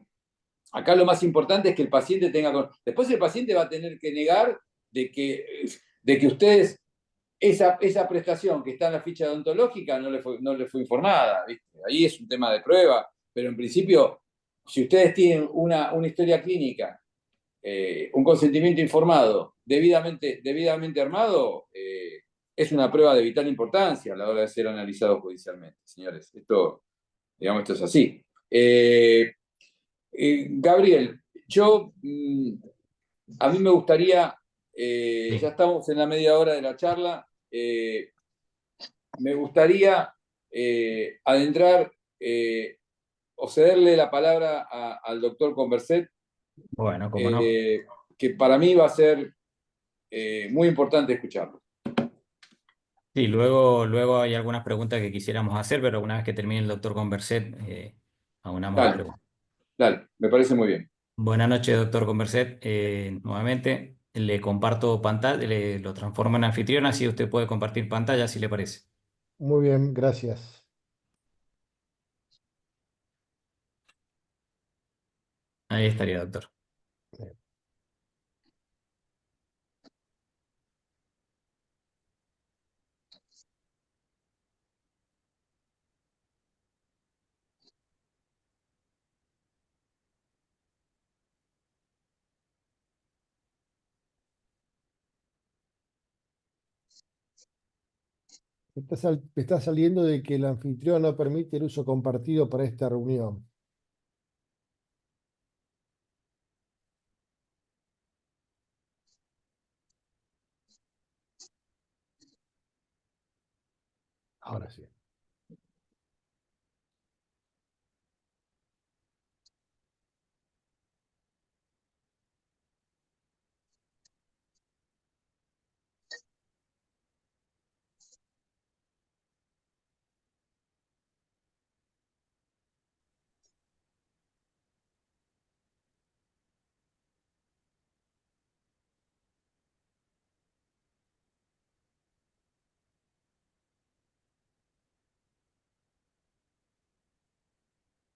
Acá lo más importante es que el paciente tenga. Después el paciente va a tener que negar de que ustedes, esa prestación que está en la ficha odontológica no le fue informada. ¿Viste? Ahí es un tema de prueba, pero en principio, si ustedes tienen una historia clínica, un consentimiento informado, debidamente armado, es una prueba de vital importancia a la hora de ser analizado judicialmente, señores. Esto es así. Gabriel, a mí me gustaría, ya Sí. estamos en la media hora de la charla, me gustaría adentrar o cederle la palabra al doctor Converset, Bueno, cómo no. eh, que para mí va a ser muy importante escucharlo. Sí, luego hay algunas preguntas que quisiéramos hacer, pero una vez que termine el doctor Converset, aunamos las Dale, preguntas. dale, me parece muy bien. Buenas noches, doctor Converset. Nuevamente le comparto pantalla, lo transformo en anfitrión, así usted puede compartir pantalla si le parece. Muy bien, gracias. Ahí estaría, doctor. Me está saliendo de que el anfitrión no permite el uso compartido para esta reunión. Ahora sí.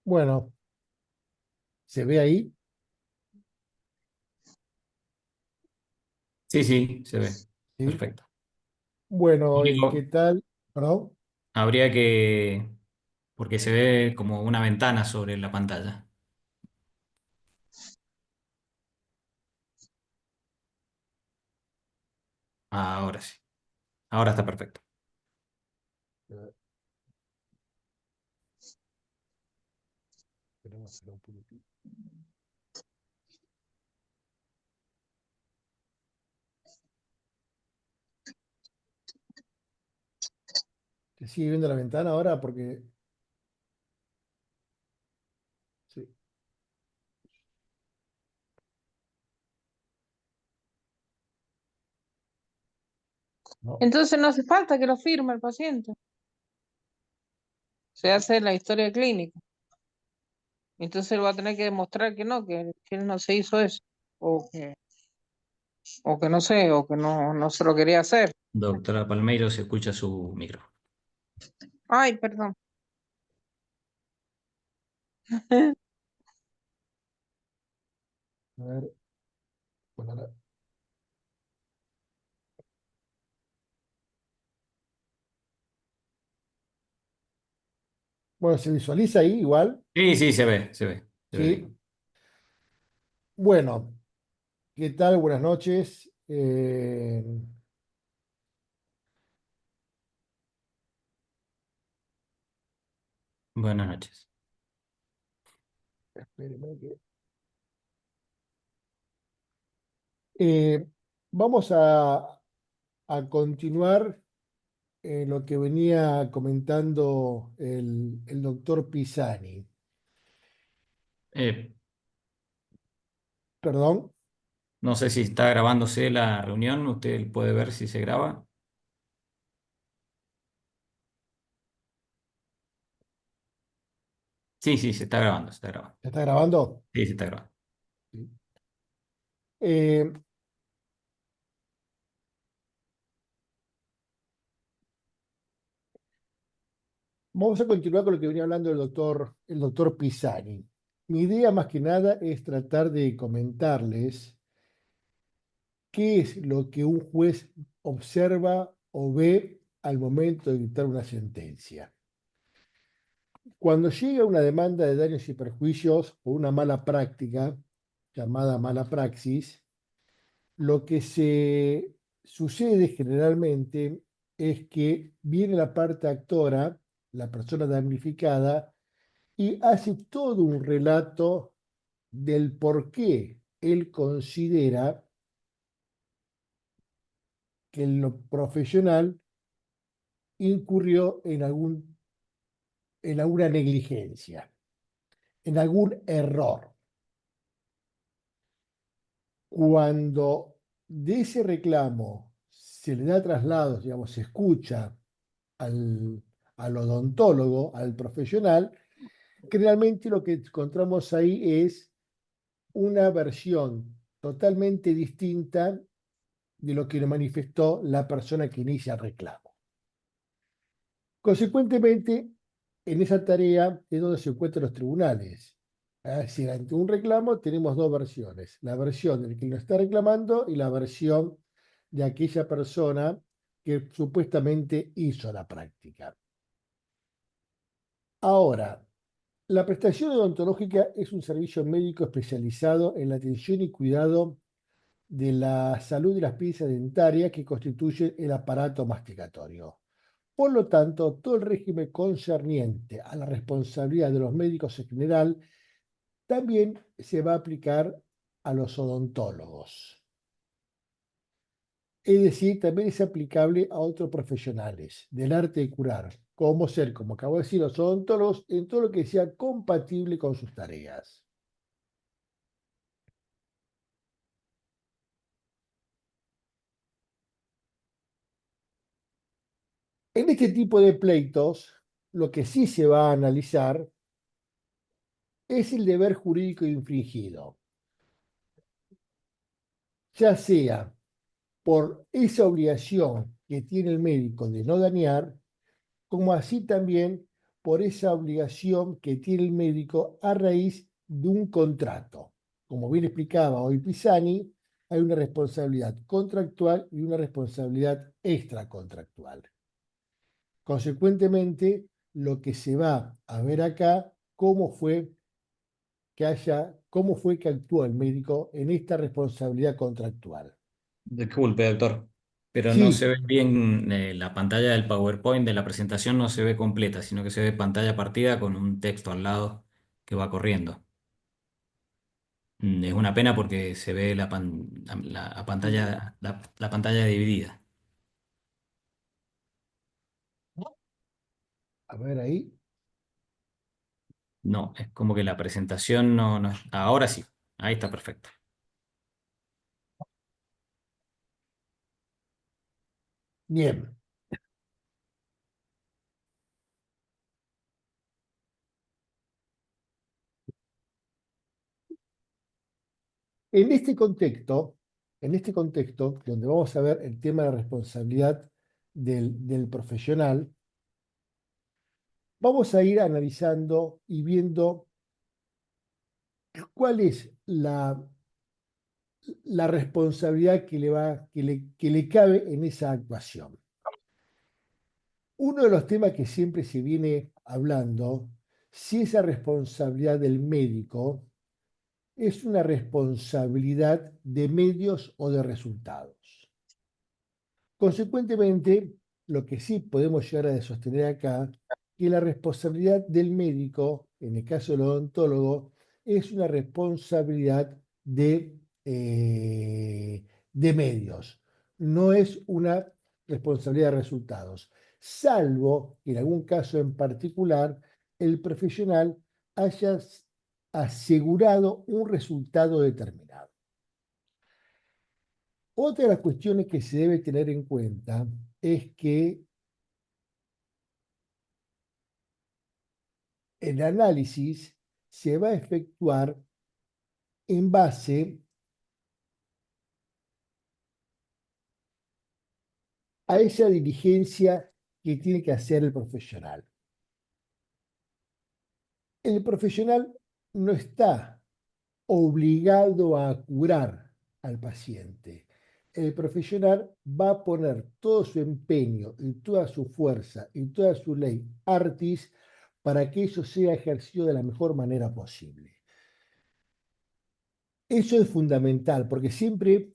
Bueno, ¿se ve ahí? Sí, sí, se ve. Sí. Perfecto. Bueno, ¿qué Digo, tal? ¿Perdón? habría que, porque se ve como una ventana sobre la pantalla. Ahora sí. Ahora está perfecto. Queremos hacer un poquitito. ¿Se sigue viendo la ventana ahora? Porque sí. No. Entonces no hace falta que lo firme el paciente. Se hace la historia clínica. Entonces él va a tener que demostrar que él no se hizo eso. O que no sé, o que no se lo quería hacer. Doctora Palmeiro, se escucha su micro. Ay, perdón. A ver, bueno, bueno, ¿se visualiza ahí igual? Sí, sí, se ve, se ve. Se ve Sí. bien. Bueno, ¿qué tal? Buenas noches. Buenas noches. Espéreme Eh, vamos a continuar lo que venía comentando el doctor Pisani. Eh, Perdón. no sé si está grabándose la reunión, usted puede ver si se graba. Sí, sí, se está grabando, se está grabando. ¿Se está grabando? Sí, se está grabando. Sí. Eh, Vamos a continuar con lo que venía hablando el doctor Pisani. Mi idea más que nada es tratar de comentarles qué es lo que un juez observa o ve al momento de dictar una sentencia. Cuando llega una demanda de daños y perjuicios por una mala práctica, llamada mala praxis, lo que se sucede generalmente es que viene la parte actora, la persona damnificada, y hace todo un relato del por qué él considera que lo profesional incurrió en alguna negligencia, en algún error. Cuando de ese reclamo se le da traslados, digamos, se escucha al odontólogo, al profesional, generalmente lo que encontramos ahí es una versión totalmente distinta de lo que le manifestó la persona que inicia el reclamo. Consecuentemente, en esa tarea es donde se encuentran los tribunales. Es decir, ante un reclamo tenemos dos versiones, la versión del que lo está reclamando y la versión de aquella persona que supuestamente hizo la práctica. Ahora, la prestación odontológica es un servicio médico especializado en la atención y cuidado de la salud de las piezas dentarias que constituyen el aparato masticatorio. Por lo tanto, todo el régimen concerniente a la responsabilidad de los médicos en general también se va a aplicar a los odontólogos. Es decir, también es aplicable a otros profesionales del arte de curar, como acabo de decir, los odontólogos, en todo lo que sea compatible con sus tareas. En este tipo de pleitos, lo que sí se va a analizar es el deber jurídico infringido, ya sea por esa obligación que tiene el médico de no dañar, como así también por esa obligación que tiene el médico a raíz de un contrato. Como bien explicaba hoy Pisani, hay una responsabilidad contractual y una responsabilidad extracontractual. Consecuentemente, lo que se va a ver acá, cómo fue que actuó el médico en esta responsabilidad contractual. Disculpe, doctor, pero no se Sí, ve bien la pantalla del PowerPoint de la presentación, no se ve completa, sino que se ve pantalla partida con un texto al lado que va corriendo. Es una pena porque se ve la pantalla, la pantalla dividida. a ver ahí. No, es como que la presentación no. Ahora sí, ahí está perfecto. Bien. En este contexto, donde vamos a ver el tema de la responsabilidad del profesional, vamos a ir analizando y viendo cuál es la responsabilidad que le cabe en esa actuación. Uno de los temas que siempre se viene hablando, si esa responsabilidad del médico es una responsabilidad de medios o de resultados. Consecuentemente, lo que sí podemos llegar a sostener acá, que la responsabilidad del médico, en el caso del odontólogo, es una responsabilidad de medios, no es una responsabilidad de resultados, salvo que en algún caso en particular el profesional haya asegurado un resultado determinado. Otra de las cuestiones que se debe tener en cuenta es que el análisis se va a efectuar en base a esa diligencia que tiene que hacer el profesional. El profesional no está obligado a curar al paciente. El profesional va a poner todo su empeño y toda su fuerza y toda su ley artis para que eso sea ejercido de la mejor manera posible. Eso es fundamental, porque siempre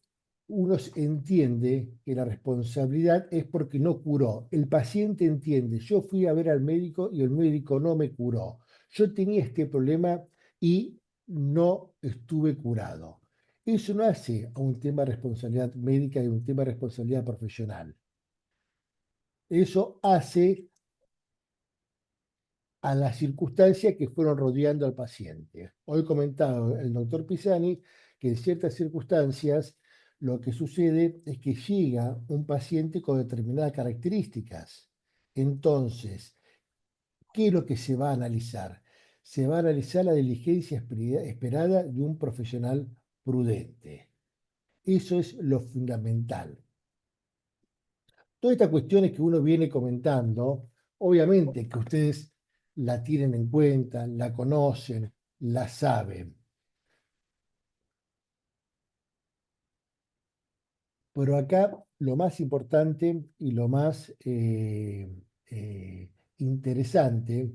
uno entiende que la responsabilidad es porque no curó. El paciente entiende, yo fui a ver al médico y el médico no me curó. Yo tenía este problema y no estuve curado. Eso no hace a un tema de responsabilidad médica y un tema de responsabilidad profesional. Eso hace a las circunstancias que fueron rodeando al paciente. Hoy comentaba el doctor Pisani que en ciertas circunstancias lo que sucede es que llega un paciente con determinadas características. Entonces, ¿qué es lo que se va a analizar? Se va a analizar la diligencia esperada de un profesional prudente. Eso es lo fundamental. Todas estas cuestiones que uno viene comentando, obviamente que ustedes la tienen en cuenta, la conocen, la saben. Pero acá lo más importante y lo más interesante,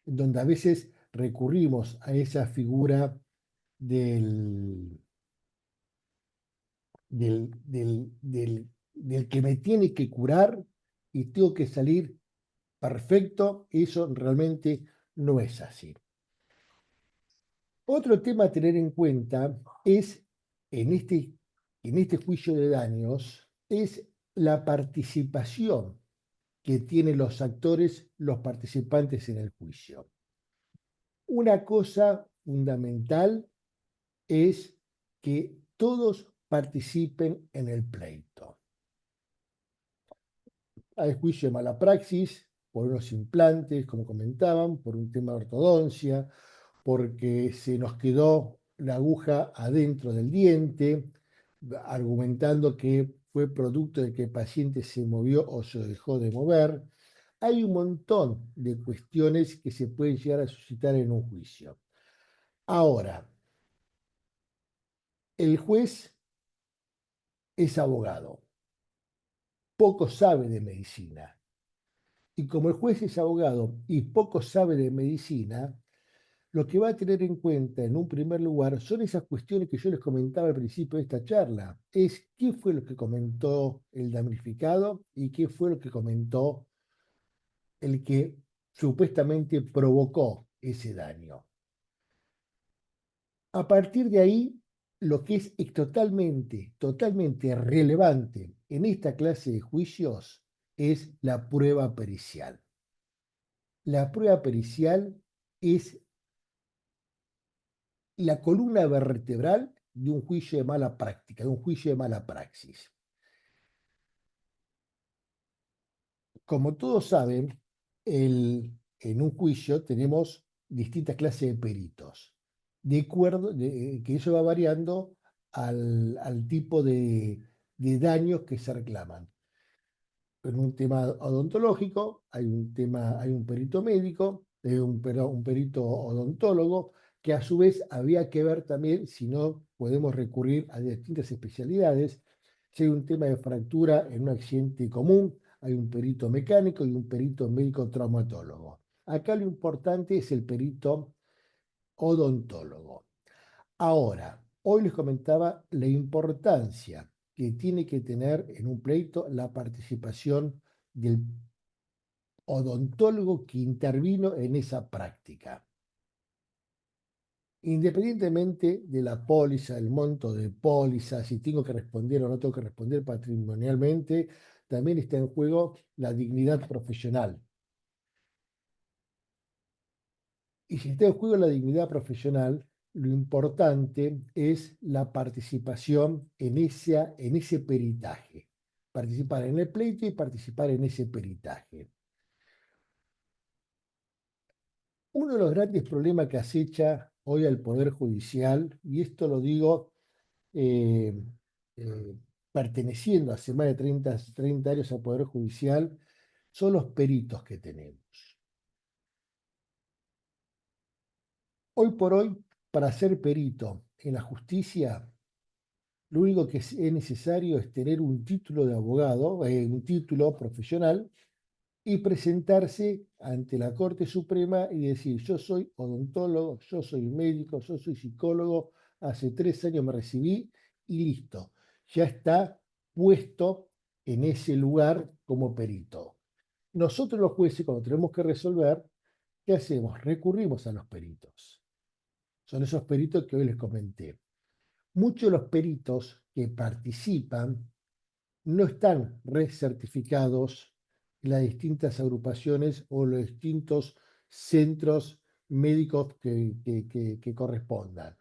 donde a veces recurrimos a esa figura del, del que me tiene que curar y tengo que salir perfecto, eso realmente no es así. Otro tema a tener en cuenta es, en este juicio de daños, es la participación que tienen los actores, los participantes en el juicio. Una cosa fundamental es que todos participen en el pleito. Hay juicio de mala praxis por unos implantes, como comentaban, por un tema de ortodoncia, porque se nos quedó la aguja adentro del diente, argumentando que fue producto de que el paciente se movió o se dejó de mover. Hay un montón de cuestiones que se pueden llegar a suscitar en un juicio. Ahora, el juez es abogado, poco sabe de medicina. Y como el juez es abogado y poco sabe de medicina, lo que va a tener en cuenta en un primer lugar son esas cuestiones que yo les comentaba al principio de esta charla. Es qué fue lo que comentó el damnificado y qué fue lo que comentó el que supuestamente provocó ese daño. A partir de ahí, lo que es totalmente relevante en esta clase de juicios es la prueba pericial. La prueba pericial es la columna vertebral de un juicio de mala práctica, de un juicio de mala praxis. Como todos saben, en un juicio tenemos distintas clases de peritos, de acuerdo, que eso va variando al tipo de daños que se reclaman. En un tema odontológico hay un perito médico, un perito odontólogo, que a su vez había que ver también si no podemos recurrir a distintas especialidades. Si hay un tema de fractura en un accidente común, hay un perito mecánico y un perito médico traumatólogo. Acá lo importante es el perito odontólogo. Ahora, hoy les comentaba la importancia que tiene que tener en un pleito la participación del odontólogo que intervino en esa práctica. Independientemente de la póliza, el monto de póliza, si tengo que responder o no tengo que responder patrimonialmente, también está en juego la dignidad profesional. Y si está en juego la dignidad profesional, lo importante es la participación en ese peritaje. Participar en el pleito y participar en ese peritaje. Uno de los grandes problemas que acecha hoy al Poder Judicial, y esto lo digo eh, eh, perteneciendo hace más de 30 años al Poder Judicial, son los peritos que tenemos. Hoy por hoy, para ser perito en la justicia, lo único que es necesario es tener un título de abogado, un título profesional, y presentarse ante la Corte Suprema y decir, yo soy odontólogo, yo soy médico, yo soy psicólogo, hace 3 años me recibí y listo. Ya está puesto en ese lugar como perito. Nosotros los jueces, cuando tenemos que resolver, ¿qué hacemos? Recurrimos a los peritos. Son esos peritos que hoy les comenté. Muchos de los peritos que participan no están recertificados en las distintas agrupaciones o los distintos centros médicos que correspondan.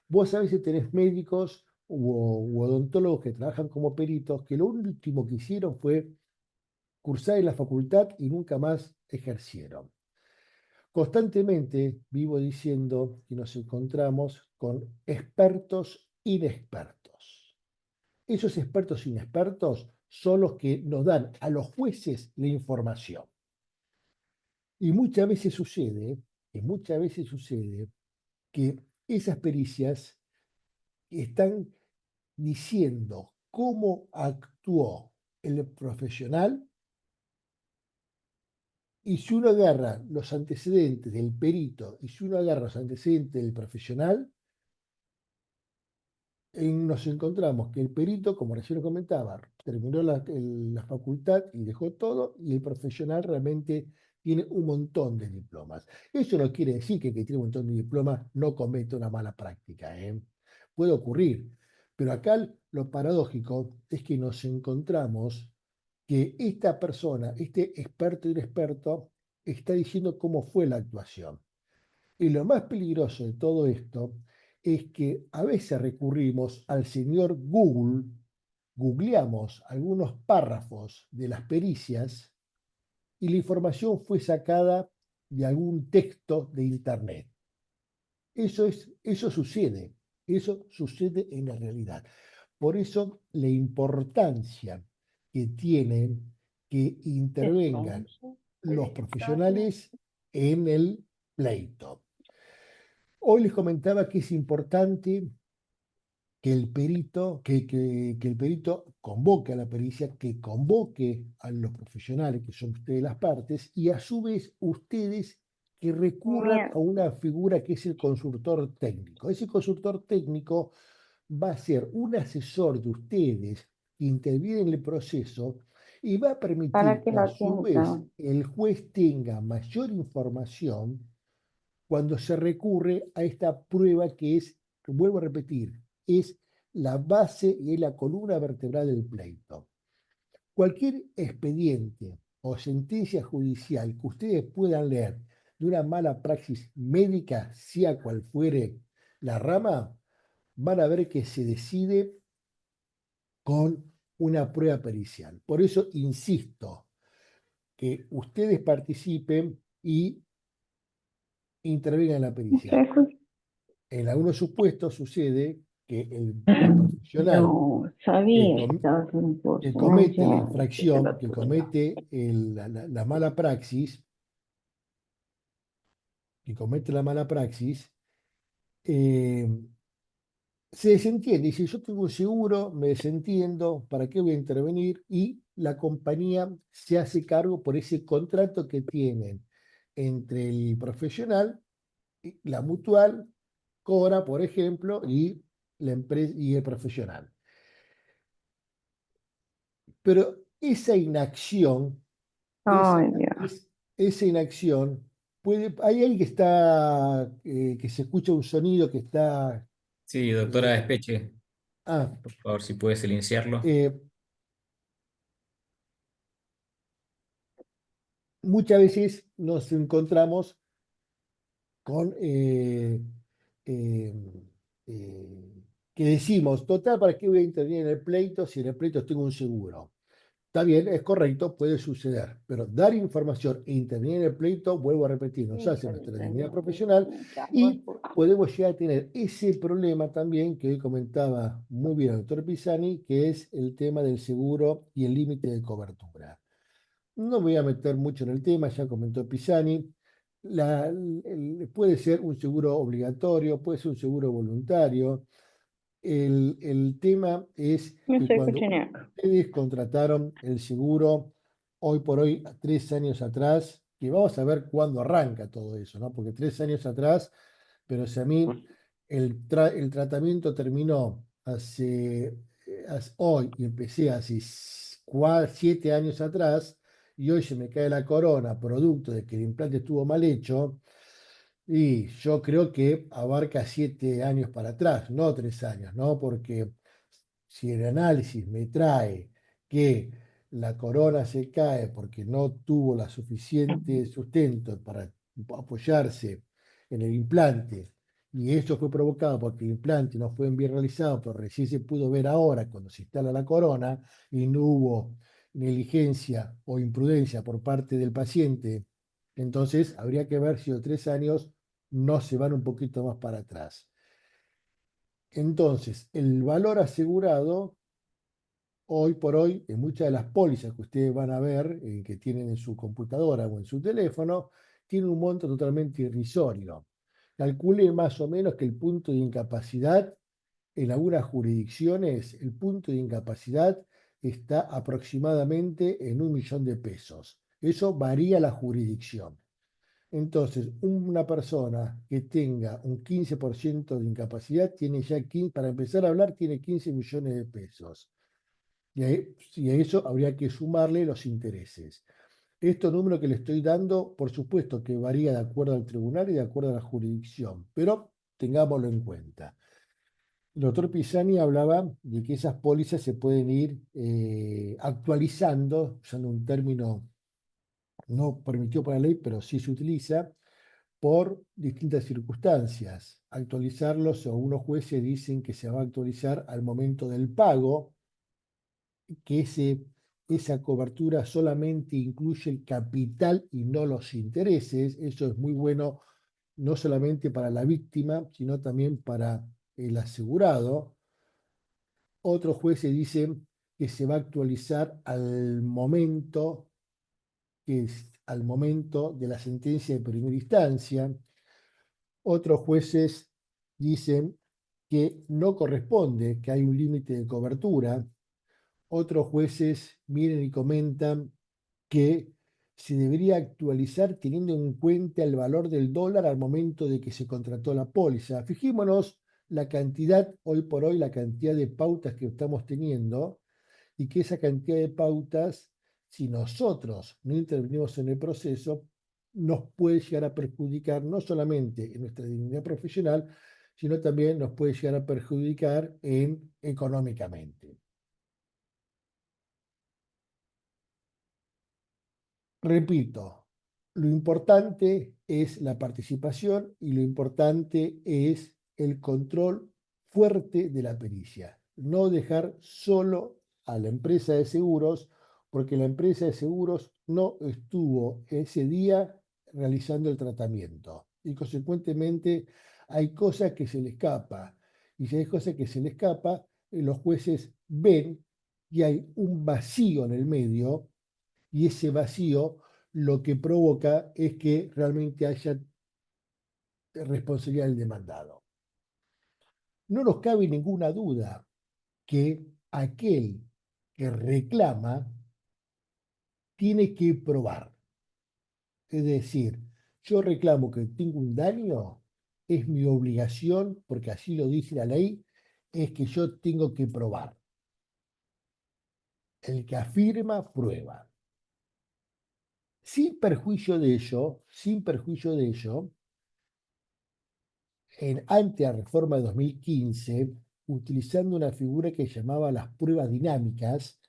Vos sabés si tenés médicos u odontólogos que trabajan como peritos, que lo último que hicieron fue cursar en la facultad y nunca más ejercieron. Constantemente vivo diciendo que nos encontramos con expertos inexpertos. Esos expertos inexpertos son los que nos dan a los jueces la información. Y muchas veces sucede que esas pericias están diciendo cómo actuó el profesional, y si uno agarra los antecedentes del perito y si uno agarra los antecedentes del profesional, nos encontramos que el perito, como recién lo comentaba, terminó la facultad y dejó todo, y el profesional realmente tiene un montón de diplomas. Eso no quiere decir que el que tiene un montón de diplomas no cometa una mala práctica, ¿eh? Puede ocurrir, pero acá lo paradójico es que nos encontramos que esta persona, este experto inexperto, está diciendo cómo fue la actuación. Y lo más peligroso de todo esto es que a veces recurrimos al señor Google, googleamos algunos párrafos de las pericias y la información fue sacada de algún texto de internet. Eso sucede en la realidad. Por eso la importancia que tienen que intervengan los profesionales en el pleito. Hoy les comentaba que es importante que el perito, que el perito convoque a la pericia, que convoque a los profesionales, que son ustedes las partes, y a su vez ustedes que recurran a una figura que es el consultor técnico. Ese consultor técnico va a ser un asesor de ustedes que interviene en el proceso y va a permitir que a su vez el juez tenga mayor información cuando se recurre a esta prueba que es, vuelvo a repetir, es la base y es la columna vertebral del pleito. Cualquier expediente o sentencia judicial que ustedes puedan leer de una mala praxis médica, sea cual fuere la rama, van a ver que se decide con una prueba pericial. Por eso insisto que ustedes participen y intervengan en la pericia. En algunos supuestos sucede que el profesional No sabía que estabas en un que curso. comete la Que te infracción, lo que tuve. comete la mala praxis, eh, se desentiende. Dice, yo tengo un seguro, me desentiendo, ¿para qué voy a intervenir? Y la compañía se hace cargo por ese contrato que tienen entre el profesional, y la mutual, cobra, por ejemplo, y la empresa y el profesional. Pero esa inacción, Ay, Dios. esa inacción, hay alguien que está, que se escucha un sonido que está... Sí, doctora eh, Despeche, ah, por favor, si puede silenciarlo. eh, muchas veces nos encontramos con eh, que decimos, total, ¿para qué voy a intervenir en el pleito si en el pleito tengo un seguro? Está bien, es correcto, puede suceder, pero dar información e intervenir en el pleito, vuelvo a repetir, nos hace nuestra dignidad profesional y podemos llegar a tener ese problema también que hoy comentaba muy bien el doctor Pisani, que es el tema del seguro y el límite de cobertura. No me voy a meter mucho en el tema, ya comentó Pisani. Puede ser un seguro obligatorio, puede ser un seguro voluntario. El tema es No que se cuando escucha ni acá. ustedes contrataron el seguro hoy por hoy, 3 años atrás, que vamos a ver cuándo arranca todo eso, ¿no? Porque 3 años atrás, pero si a mí el tratamiento terminó hoy y empecé hace 7 años atrás, y hoy se me cae la corona producto de que el implante estuvo mal hecho, y yo creo que abarca 7 años para atrás, no 3 años, ¿no? Porque si el análisis me trae que la corona se cae porque no tuvo la suficiente sustento para apoyarse en el implante, y eso fue provocado porque el implante no fue bien realizado, pero recién se pudo ver ahora cuando se instala la corona y no hubo negligencia o imprudencia por parte del paciente, entonces habría que ver si los 3 años no se van un poquito más para atrás. Entonces, el valor asegurado, hoy por hoy, en muchas de las pólizas que ustedes van a ver, que tienen en su computadora o en su teléfono, tiene un monto totalmente irrisorio. Calcule más o menos que el punto de incapacidad, en algunas jurisdicciones, el punto de incapacidad está aproximadamente en 1 millón de pesos. Eso varía la jurisdicción. Entonces, una persona que tenga un 15% de incapacidad tiene ya 15, para empezar a hablar, tiene 15 millones de pesos. Y a eso habría que sumarle los intereses. Estos números que le estoy dando, por supuesto que varía de acuerdo al tribunal y de acuerdo a la jurisdicción, pero tengámoslo en cuenta. El doctor Pisani hablaba de que esas pólizas se pueden ir actualizando, usando un término no permitido por la ley, pero sí se utiliza, por distintas circunstancias. Actualizarlos, o unos jueces dicen que se va a actualizar al momento del pago, que esa cobertura solamente incluye el capital y no los intereses. Eso es muy bueno, no solamente para la víctima, sino también para el asegurado. Otros jueces dicen que se va a actualizar al momento de la sentencia de primera instancia. Otros jueces dicen que no corresponde, que hay un límite de cobertura. Otros jueces miren y comentan que se debería actualizar teniendo en cuenta el valor del dólar al momento de que se contrató la póliza. Fijémonos la cantidad, hoy por hoy, la cantidad de pautas que estamos teniendo, y que esa cantidad de pautas, si nosotros no intervenimos en el proceso, nos puede llegar a perjudicar no solamente en nuestra dignidad profesional, sino también nos puede llegar a perjudicar económicamente. Repito, lo importante es la participación y lo importante es el control fuerte de la pericia. No dejar solo a la empresa de seguros, porque la empresa de seguros no estuvo ese día realizando el tratamiento. Y consecuentemente hay cosas que se le escapa. Y si hay cosas que se le escapa, los jueces ven que hay un vacío en el medio, y ese vacío lo que provoca es que realmente haya responsabilidad del demandado. No nos cabe ninguna duda que aquel que reclama tiene que probar. Es decir, yo reclamo que tengo un daño, es mi obligación, porque así lo dice la ley, es que yo tengo que probar. El que afirma, prueba. Sin perjuicio de ello, ante la reforma de 2015, utilizando una figura que llamaba las pruebas dinámicas,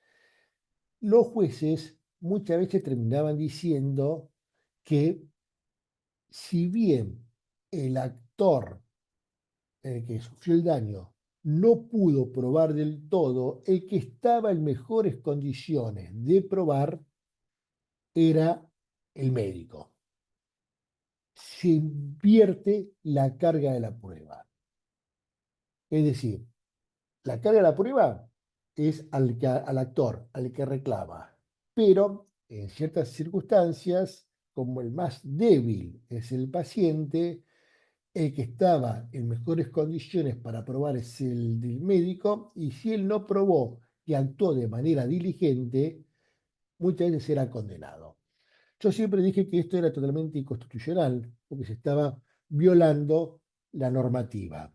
los jueces muchas veces terminaban diciendo que, si bien el actor que sufrió el daño no pudo probar del todo, el que estaba en mejores condiciones de probar era el médico. Se invierte la carga de la prueba. Es decir, la carga de la prueba es al actor, al que reclama. Pero en ciertas circunstancias, como el más débil es el paciente, el que estaba en mejores condiciones para probar es el del médico, y si él no probó y actuó de manera diligente, muchas veces era condenado. Yo siempre dije que esto era totalmente inconstitucional, porque se estaba violando la normativa.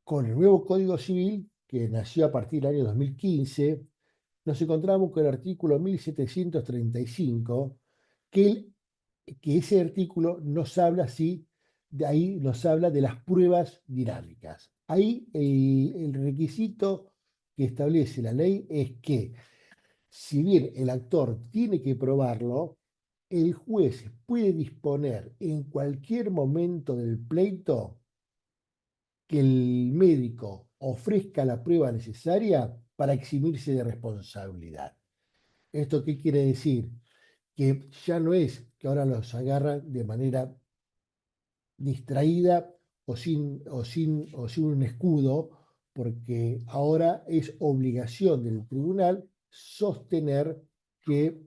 Con el nuevo Código Civil, que nació a partir del año 2015, nos encontramos con el artículo 1735, que ese artículo nos habla, sí, de ahí nos habla de las pruebas dinámicas. Ahí el requisito que establece la ley es que, si bien el actor tiene que probarlo, el juez puede disponer en cualquier momento del pleito que el médico ofrezca la prueba necesaria para eximirse de responsabilidad. ¿Esto qué quiere decir? Que ya no es que ahora los agarran de manera distraída o sin un escudo, porque ahora es obligación del tribunal sostener que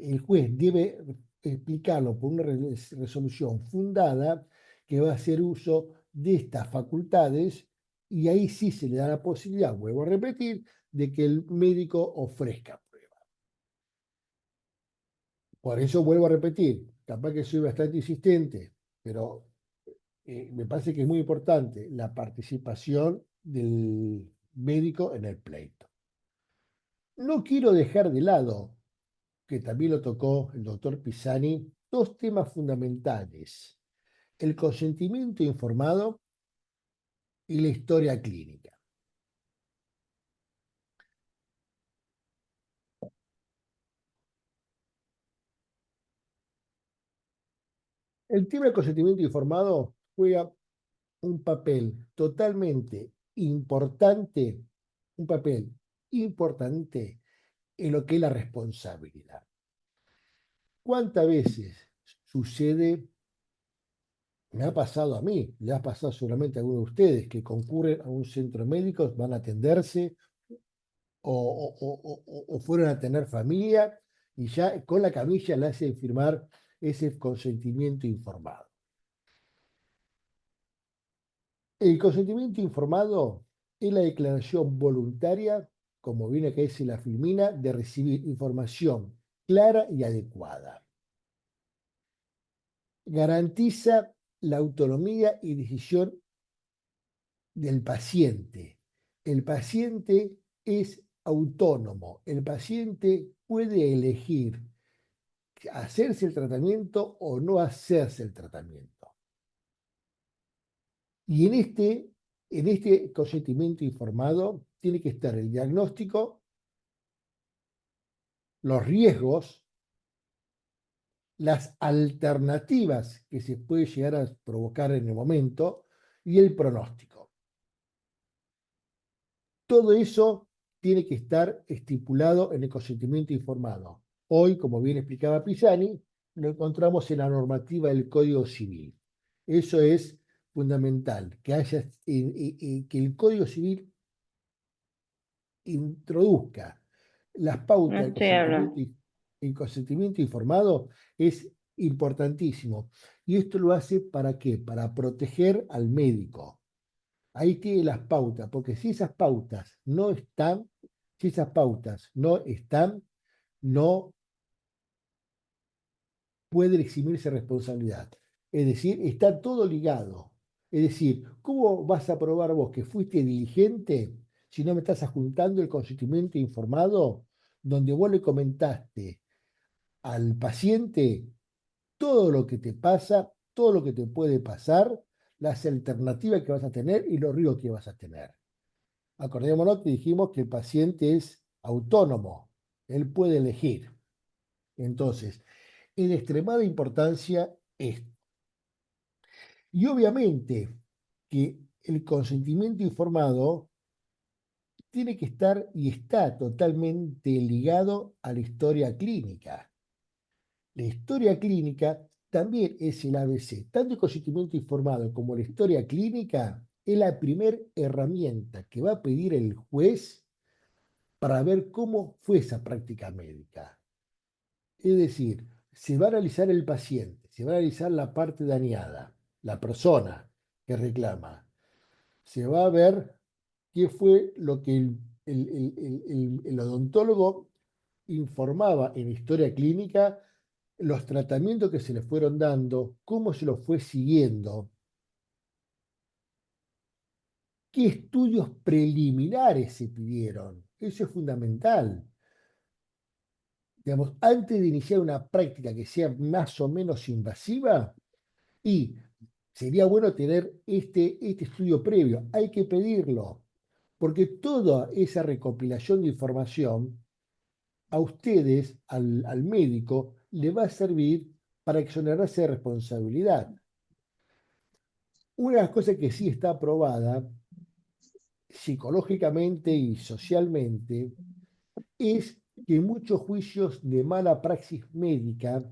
el juez debe explicarlo por una resolución fundada que va a hacer uso de estas facultades, y ahí sí se le da la posibilidad, vuelvo a repetir, de que el médico ofrezca prueba. Por eso vuelvo a repetir, capaz que soy bastante insistente, pero me parece que es muy importante la participación del médico en el pleito. No quiero dejar de lado, que también lo tocó el doctor Pisani, dos temas fundamentales: el consentimiento informado y la historia clínica. El tema del consentimiento informado juega un papel totalmente importante, un papel importante en lo que es la responsabilidad. ¿Cuántas veces sucede? Me ha pasado a mí, le ha pasado seguramente a algunos de ustedes, que concurren a un centro médico, van a atenderse o fueron a tener familia, y ya con la camilla le hacen firmar ese consentimiento informado. El consentimiento informado es la declaración voluntaria, como viene acá dice la Filmina, de recibir información clara y adecuada. Garantiza la autonomía y decisión del paciente. El paciente es autónomo, el paciente puede elegir hacerse el tratamiento o no hacerse el tratamiento. Y en este consentimiento informado tiene que estar el diagnóstico, los riesgos, las alternativas que se puede llegar a provocar en el momento y el pronóstico. Todo eso tiene que estar estipulado en el consentimiento informado. Hoy, como bien explicaba Pisani, lo encontramos en la normativa del Código Civil. Eso es fundamental, que el Código Civil introduzca las pautas del consentimiento informado es importantísimo. Y esto lo hace ¿para qué? Para proteger al médico. Ahí tiene las pautas, porque si esas pautas no están, no puede eximirse responsabilidad. Es decir, está todo ligado. Es decir, ¿cómo vas a probar vos que fuiste diligente si no me estás adjuntando el consentimiento informado, donde vos le comentaste al paciente todo lo que te pasa, todo lo que te puede pasar, las alternativas que vas a tener y los riesgos que vas a tener? Acordémonos que dijimos que el paciente es autónomo, él puede elegir. Entonces, es de extremada importancia esto. Y obviamente que el consentimiento informado tiene que estar y está totalmente ligado a la historia clínica. La historia clínica también es el ABC. Tanto el consentimiento informado como la historia clínica es la primera herramienta que va a pedir el juez para ver cómo fue esa práctica médica. Es decir, se va a analizar el paciente, se va a analizar la parte dañada, la persona que reclama. Se va a ver qué fue lo que el odontólogo informaba en historia clínica, los tratamientos que se le fueron dando, cómo se los fue siguiendo, qué estudios preliminares se pidieron. Eso es fundamental. Digamos, antes de iniciar una práctica que sea más o menos invasiva, y sería bueno tener este estudio previo. Hay que pedirlo, porque toda esa recopilación de información a ustedes, al médico, le va a servir para exonerarse de responsabilidad. Una de las cosas que sí está aprobada psicológicamente y socialmente es que muchos juicios de mala praxis médica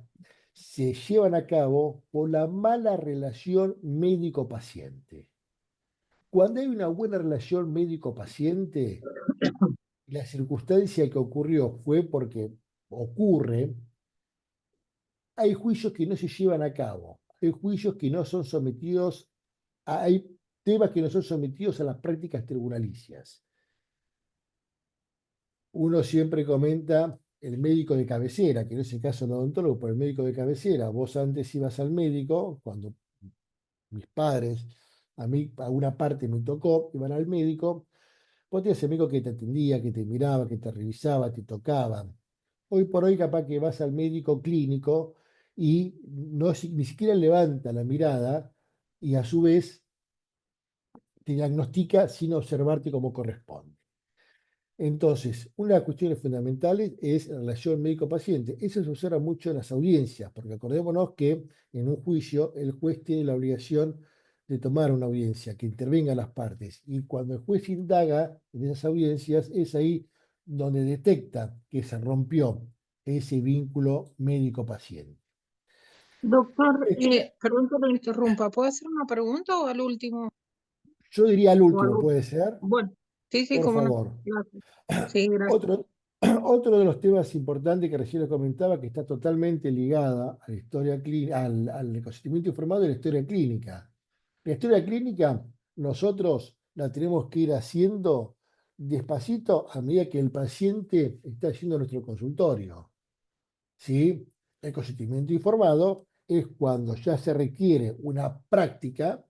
se llevan a cabo por la mala relación médico-paciente. Cuando hay una buena relación médico-paciente, la circunstancia que ocurrió fue porque ocurre, hay juicios que no se llevan a cabo, hay juicios que no son sometidos, hay temas que no son sometidos a las prácticas tribunalicias. Uno siempre comenta el médico de cabecera, que no es el caso del odontólogo, pero el médico de cabecera. Vos antes ibas al médico, cuando mis padres, a mí a una parte me tocó, iban al médico, vos tenías el médico que te atendía, que te miraba, que te revisaba, te tocaba. Hoy por hoy capaz que vas al médico clínico y no, ni siquiera levanta la mirada y a su vez te diagnostica sin observarte como corresponde. Entonces, una de las cuestiones fundamentales es la relación médico-paciente. Eso se observa mucho en las audiencias, porque acordémonos que en un juicio el juez tiene la obligación de tomar una audiencia, que intervengan las partes. Y cuando el juez indaga en esas audiencias, es ahí donde detecta que se rompió ese vínculo médico-paciente. Doctor, perdón que lo interrumpa, ¿puedo hacer una pregunta o al último? Yo diría al O al último, ú- ¿puede ser? Bueno, sí, Por cómo no. favor. Gracias. Sí, gracias. Otro, otro de los temas importantes que recién les comentaba, que está totalmente ligada a la historia al consentimiento informado, es la historia clínica. La historia clínica nosotros la tenemos que ir haciendo despacito a medida que el paciente está yendo a nuestro consultorio. ¿Sí? El consentimiento informado es cuando ya se requiere una práctica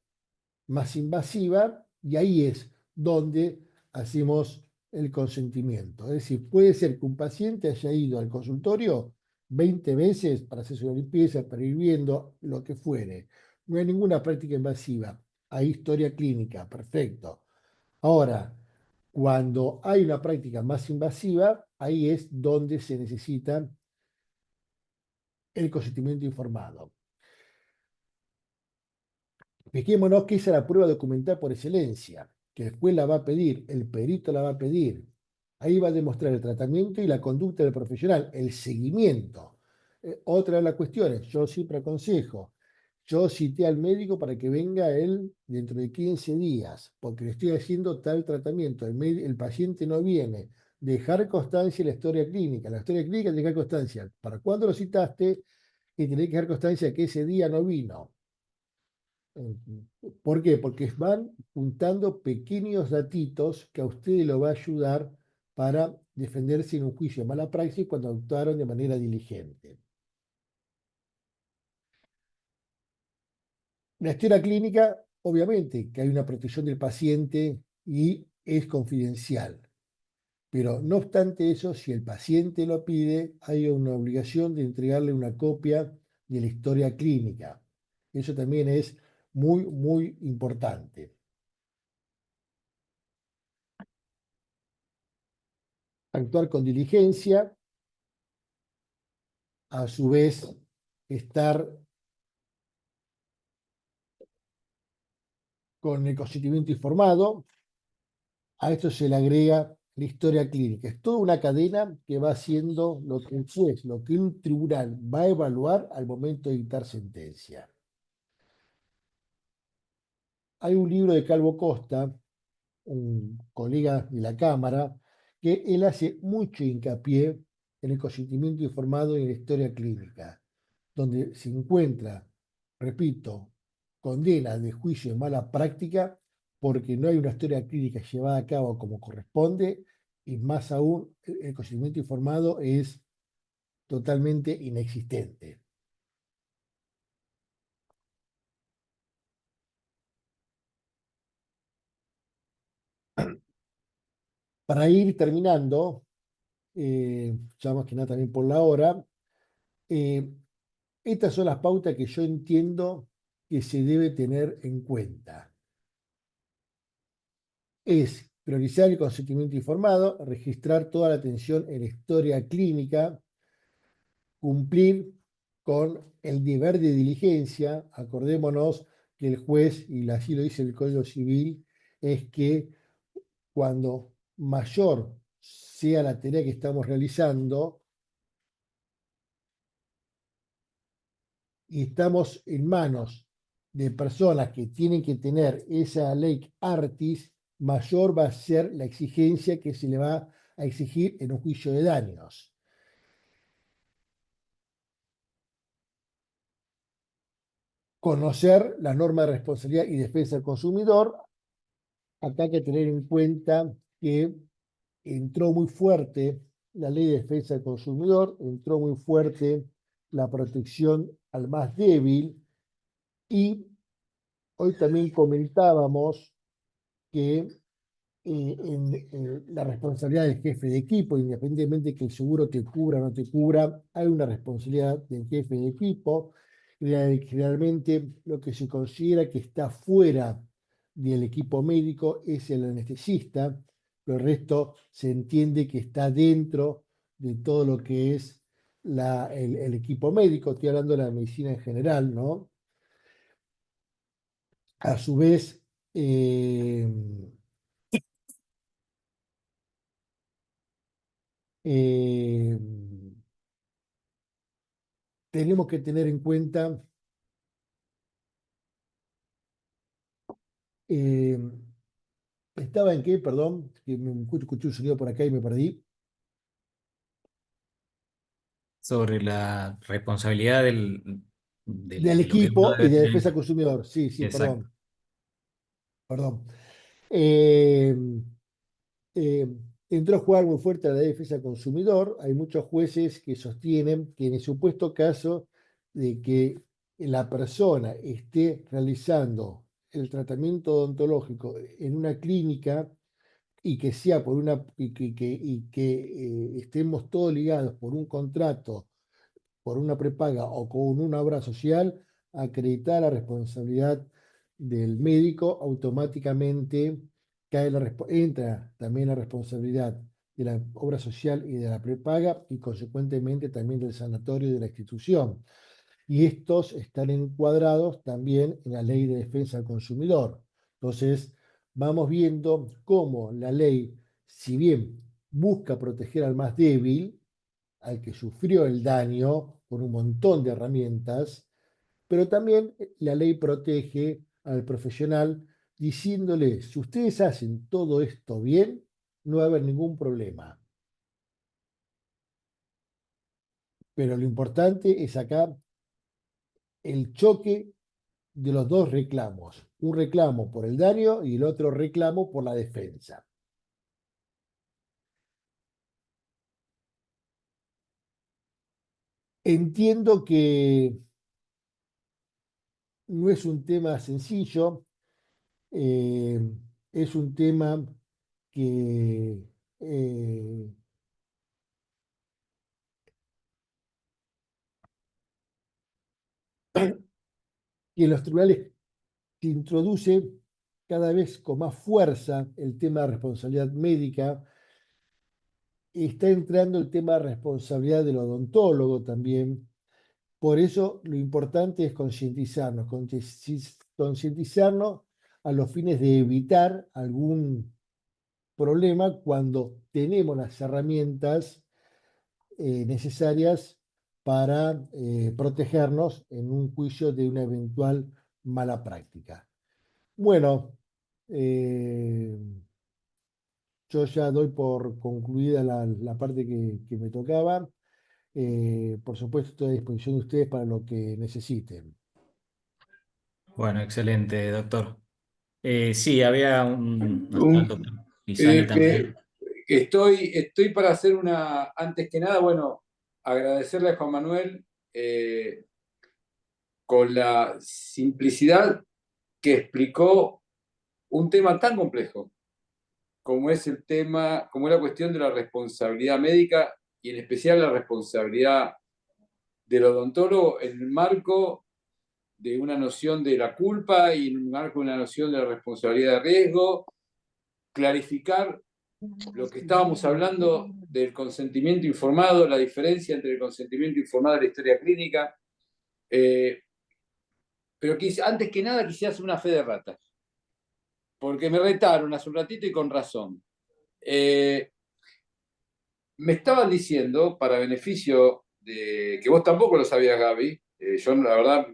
más invasiva y ahí es donde hacemos el consentimiento. Es decir, puede ser que un paciente haya ido al consultorio 20 veces para hacerse una limpieza, para ir viendo lo que fuere. No hay ninguna práctica invasiva. Hay historia clínica, perfecto. Ahora, cuando hay una práctica más invasiva, ahí es donde se necesita el consentimiento informado. Fijémonos que esa es la prueba documental por excelencia, que después la va a pedir, el perito la va a pedir. Ahí va a demostrar el tratamiento y la conducta del profesional, el seguimiento. Otra de las cuestiones, yo siempre aconsejo, yo cité al médico para que venga él dentro de 15 días, porque le estoy haciendo tal tratamiento. El paciente no viene. Dejar constancia en la historia clínica. La historia clínica, dejar constancia. ¿Para cuándo lo citaste? Y tener que dejar constancia que ese día no vino. ¿Por qué? Porque van juntando pequeños datitos que a ustedes lo va a ayudar para defenderse en un juicio de mala praxis cuando actuaron de manera diligente. La historia clínica, obviamente, que hay una protección del paciente y es confidencial. Pero no obstante eso, si el paciente lo pide, hay una obligación de entregarle una copia de la historia clínica. Eso también es muy, muy importante. actuar con diligencia, a su vez estar con el consentimiento informado. A esto se le agrega la historia clínica. Es toda una cadena que va haciendo lo que el juez, lo que un tribunal va a evaluar al momento de dictar sentencia. Hay un libro de Calvo Costa, un colega de la Cámara, que él hace mucho hincapié en el consentimiento informado y en la historia clínica, donde se encuentra, repito, condena de juicio de mala práctica porque no hay una historia clínica llevada a cabo como corresponde, y más aún el consentimiento informado es totalmente inexistente. Para ir terminando, ya más que nada también por la hora, eh, estas son las pautas que yo entiendo que se debe tener en cuenta. Es priorizar el consentimiento informado, registrar toda la atención en la historia clínica, cumplir con el deber de diligencia. Acordémonos que el juez, y así lo dice el Código Civil, es que cuando mayor sea la tarea que estamos realizando y estamos en manos de personas que tienen que tener esa ley artis, mayor va a ser la exigencia que se le va a exigir en un juicio de daños. Conocer la norma de responsabilidad y defensa del consumidor. Acá hay que tener en cuenta que entró muy fuerte la ley de defensa del consumidor, entró muy fuerte la protección al más débil, y hoy también comentábamos que la responsabilidad del jefe de equipo, independientemente de que el seguro te cubra o no te cubra, hay una responsabilidad del jefe de equipo. Generalmente lo que se considera que está fuera del equipo médico es el anestesista, pero el resto se entiende que está dentro de todo lo que es el equipo médico. Estoy hablando de la medicina en general, ¿no? A su vez, eh, eh, tenemos que tener en cuenta eh, estaba en qué, perdón, que me escuché un sonido por acá y me perdí. Sobre la responsabilidad Del de lo que uno equipo y debe de tener. defensa del consumidor. Sí, sí, Exacto. perdón, perdón. Eh, eh, Entró a jugar muy fuerte la ley de defensa del consumidor. Hay muchos jueces que sostienen que en el supuesto caso de que la persona esté realizando el tratamiento odontológico en una clínica y que sea por una estemos todos ligados por un contrato, por una prepaga o con una obra social, acreditar la responsabilidad del médico, automáticamente entra también la responsabilidad de la obra social y de la prepaga, y consecuentemente también del sanatorio y de la institución. Y estos están encuadrados también en la ley de defensa del consumidor. Entonces, vamos viendo cómo la ley, si bien busca proteger al más débil, al que sufrió el daño con un montón de herramientas, pero también la ley protege al profesional diciéndole, si ustedes hacen todo esto bien, no va a haber ningún problema. Pero lo importante es acá el choque de los dos reclamos. Un reclamo por el daño y el otro reclamo por la defensa. Entiendo que no es un tema sencillo, eh, es un tema que, eh, que en los tribunales se introduce cada vez con más fuerza el tema de responsabilidad médica, está entrando el tema de responsabilidad del odontólogo también. Por eso lo importante es concientizarnos a los fines de evitar algún problema cuando tenemos las herramientas necesarias para protegernos en un juicio de una eventual mala práctica. Bueno, yo ya doy por concluida la parte que me tocaba. Por supuesto, estoy a disposición de ustedes para lo que necesiten. Bueno, excelente, doctor. Sí, había el Un- doctor Pisani también. estoy para hacer antes que nada, bueno, agradecerle a Juan Manuel con la simplicidad que explicó un tema tan complejo como es como es la cuestión de la responsabilidad médica y en especial la responsabilidad del odontólogo en el marco de una noción de la culpa y en el marco de una noción de la responsabilidad de riesgo, clarificar lo que estábamos hablando del consentimiento informado, la diferencia entre el consentimiento informado y la historia clínica. Pero antes que nada quisiera hacer una fe de ratas, porque me retaron hace un ratito y con razón. Me estaban diciendo, para beneficio de que vos tampoco lo sabías, Gaby, yo la verdad,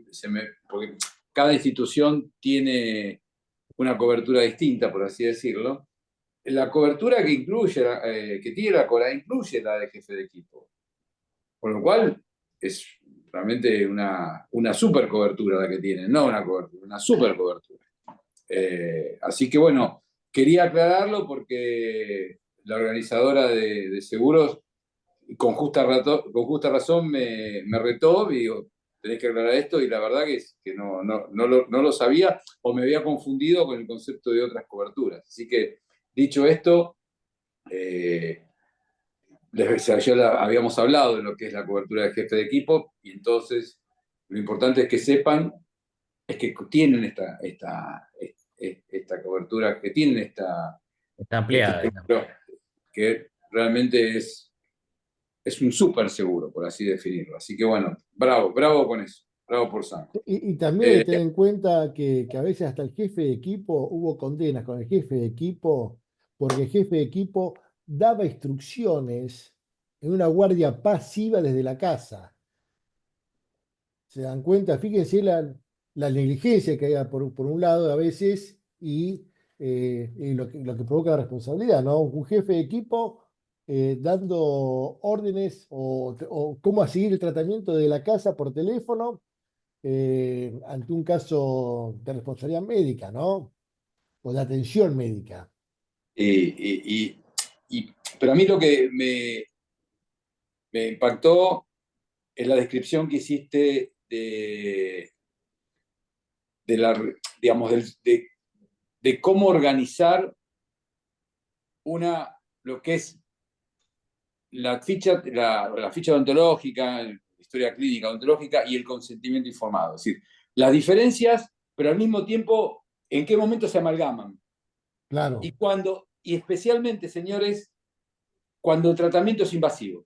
porque cada institución tiene una cobertura distinta, por así decirlo. La cobertura que incluye, que tiene la CORA, incluye la de jefe de equipo. Con lo cual, es realmente una super cobertura la que tienen, no una cobertura, una super cobertura. Así que bueno, quería aclararlo porque la organizadora de seguros, con justa razón, me retó y digo, tenés que aclarar esto, y la verdad que no lo sabía o me había confundido con el concepto de otras coberturas. Así que, dicho esto, ya habíamos hablado de lo que es la cobertura de jefe de equipo, y entonces lo importante es que sepan es que tienen esta cobertura, que tienen Está este ampliada, digamos. seguro, que realmente es un súper seguro, por así definirlo. Así que bueno, bravo, bravo con eso, bravo por Sam. Y también hay que tener en cuenta que a veces hasta el jefe de equipo, hubo condenas con el jefe de equipo, porque el jefe de equipo daba instrucciones en una guardia pasiva desde la casa. ¿Se dan cuenta? Fíjense la negligencia que hay por un lado a veces y lo que provoca la responsabilidad, ¿no? Un jefe de equipo dando órdenes o cómo seguir el tratamiento de la casa por teléfono ante un caso de responsabilidad médica, ¿no? O de atención médica. Pero a mí lo que me impactó es la descripción que hiciste de la, digamos, de cómo organizar lo que es la ficha odontológica, la historia clínica odontológica y el consentimiento informado. Es decir, las diferencias, pero al mismo tiempo, en qué momento se amalgaman. Claro. Y especialmente, señores, cuando el tratamiento es invasivo.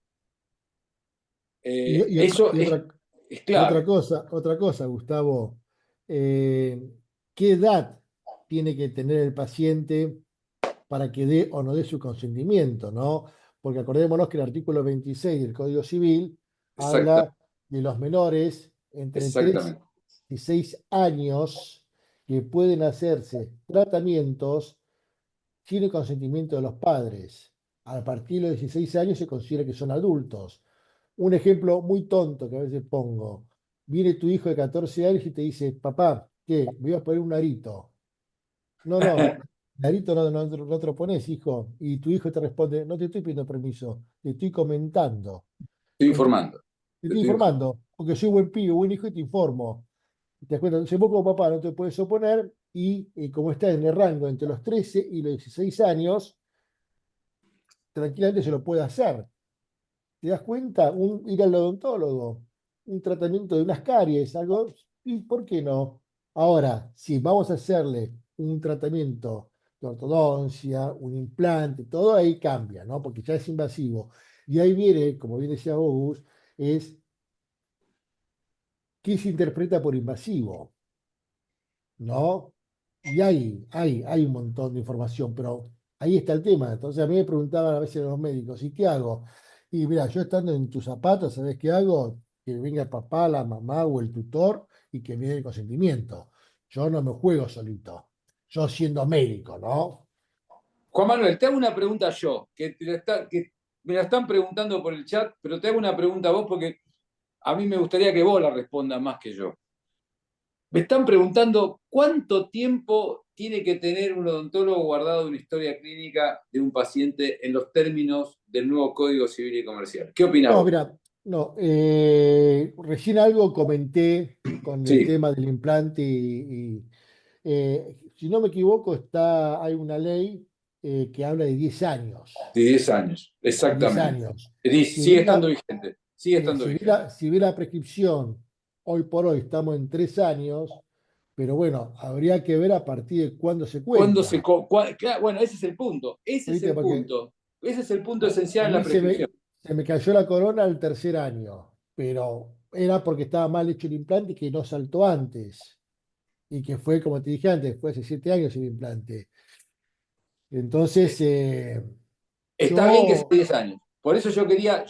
Eso es clave. Otra cosa, Gustavo. ¿Qué edad tiene que tener el paciente para que dé o no dé su consentimiento, ¿no? Porque acordémonos que el artículo 26 del Código Civil habla de los menores entre 3 Exactamente. y 6 años que pueden hacerse tratamientos sin el consentimiento de los padres. A partir de los 16 años se considera que son adultos. Un ejemplo muy tonto que a veces pongo. Viene tu hijo de 14 años y te dice, papá, ¿qué? Me voy a poner un arito. No, no, Narito no te lo pones, hijo. Y tu hijo te responde, no te estoy pidiendo permiso, te estoy comentando. Estoy Entonces, informando. te estoy informando, porque soy buen pibe, buen hijo y te informo. Te das cuenta, entonces vos como papá no te puedes oponer y como estás en el rango entre los 13 y los 16 años, tranquilamente se lo puede hacer. ¿Te das cuenta? Ir al odontólogo, un tratamiento de unas caries, algo, ¿y por qué no? Ahora, si vamos a hacerle un tratamiento de ortodoncia, un implante, todo ahí cambia, ¿no? Porque ya es invasivo. Y ahí viene, como bien decía Gus, es qué se interpreta por invasivo, ¿no? Y hay un montón de información, pero ahí está el tema. Entonces a mí me preguntaban a veces los médicos, ¿y qué hago? Y mira, yo estando en tus zapatos, ¿sabes qué hago? Que venga el papá, la mamá o el tutor y que me dé el consentimiento. Yo no me juego solito, yo siendo médico, ¿no? Juan Manuel, te hago una pregunta yo, que me la están preguntando por el chat, pero te hago una pregunta a vos porque a mí me gustaría que vos la respondas más que yo. Me están preguntando cuánto tiempo tiene que tener un odontólogo guardado una historia clínica de un paciente en los términos del nuevo Código Civil y Comercial. ¿Qué opinás No, vos? mira, no, recién algo comenté con el Sí, tema del implante si no me equivoco, hay una ley que habla de 10 años. de 10 años, 10 exactamente. años. Si Sigue bien estando la, vigente, sigue estando vigente. si bien la prescripción, hoy por hoy estamos en 3 años, pero bueno, habría que ver a partir de cuándo se ¿Cuándo cuenta. claro, bueno, ese es el punto, ese es ¿Viste? el Porque punto. Ese es el punto a esencial en la mí prescripción. se me cayó la corona al tercer año, pero era porque estaba mal hecho el implante y que no saltó antes. Y que fue, como te dije antes, fue hace 7 años el implante. Entonces, Está bien que sea yo 10 años. Por eso yo quería,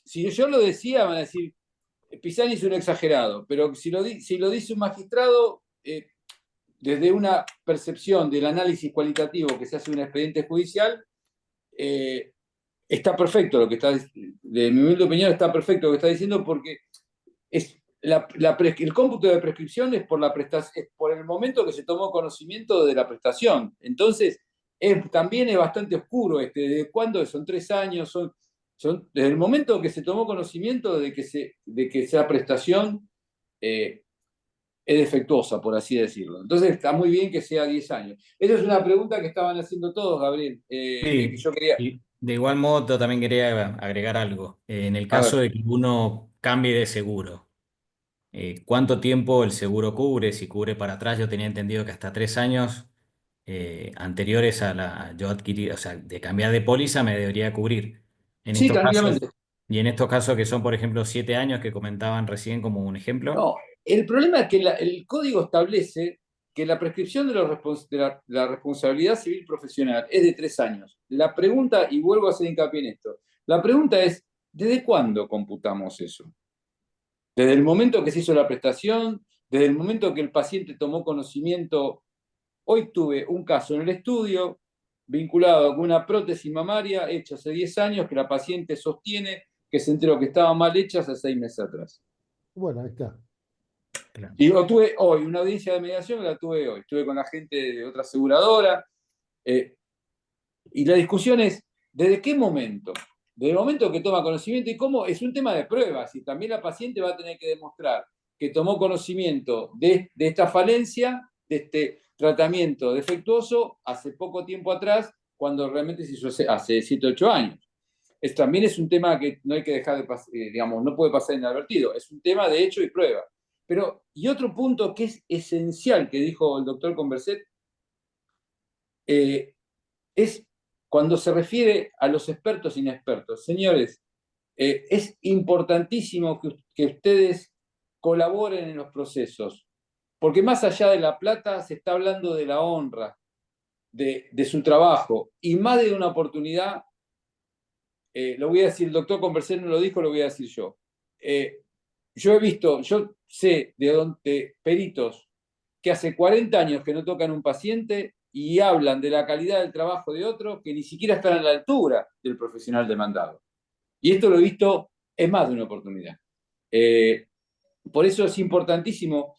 si yo lo decía, van a decir, Pisani es un exagerado, pero si lo dice un magistrado, desde una percepción del análisis cualitativo que se hace en un expediente judicial, eh, está perfecto lo que está, de mi humilde opinión, está perfecto lo que está diciendo porque el cómputo de prescripción es es por el momento que se tomó conocimiento de la prestación. Entonces, también es bastante oscuro. ¿De cuándo? Son 3 años, desde el momento que se tomó conocimiento de que esa prestación es defectuosa, por así decirlo. Entonces, está muy bien que sea 10 años. Esa es una pregunta que estaban haciendo todos, Gabriel, que Sí, yo quería. y de igual modo también quería agregar algo. En el A caso ver. de que uno cambie de seguro, ¿cuánto tiempo el seguro cubre? Si cubre para atrás, yo tenía entendido que hasta 3 años anteriores a la yo adquirí, o sea, de cambiar de póliza me debería cubrir. En Sí, estos casos, tranquilamente. y en estos casos que son, por ejemplo, 7 años que comentaban recién como un ejemplo. No, el problema es que el código establece que la prescripción de la responsabilidad civil profesional es de 3 años. La pregunta, y vuelvo a hacer hincapié en esto, la pregunta es, ¿desde cuándo computamos eso? ¿Desde el momento que se hizo la prestación? ¿Desde el momento que el paciente tomó conocimiento? Hoy tuve un caso en el estudio vinculado con una prótesis mamaria hecha hace 10 años que la paciente sostiene que se enteró que estaba mal hecha hace 6 meses atrás. bueno, ahí está. Claro. Y lo tuve hoy, una audiencia de mediación la tuve hoy. Estuve con la gente de otra aseguradora. eh, y la discusión es, ¿desde qué momento? Desde el momento que toma conocimiento y cómo es un tema de pruebas. Y también la paciente va a tener que demostrar que tomó conocimiento de esta falencia, de este tratamiento defectuoso, hace poco tiempo atrás, cuando realmente se hizo hace 7 8 años. También es un tema que no hay que dejar de pasar, digamos, no puede pasar inadvertido. Es un tema de hecho y prueba. Pero, y otro punto que es esencial que dijo el doctor Converset, es cuando se refiere a los expertos e inexpertos. Señores, es importantísimo que ustedes colaboren en los procesos, porque más allá de la plata se está hablando de la honra, de su trabajo, y más de una oportunidad, lo voy a decir, el doctor Converset no lo dijo, lo voy a decir yo. Yo sé de peritos que hace 40 años que no tocan un paciente y hablan de la calidad del trabajo de otro que ni siquiera están a la altura del profesional demandado. Y esto lo he visto en más de una oportunidad. Eh, por eso es importantísimo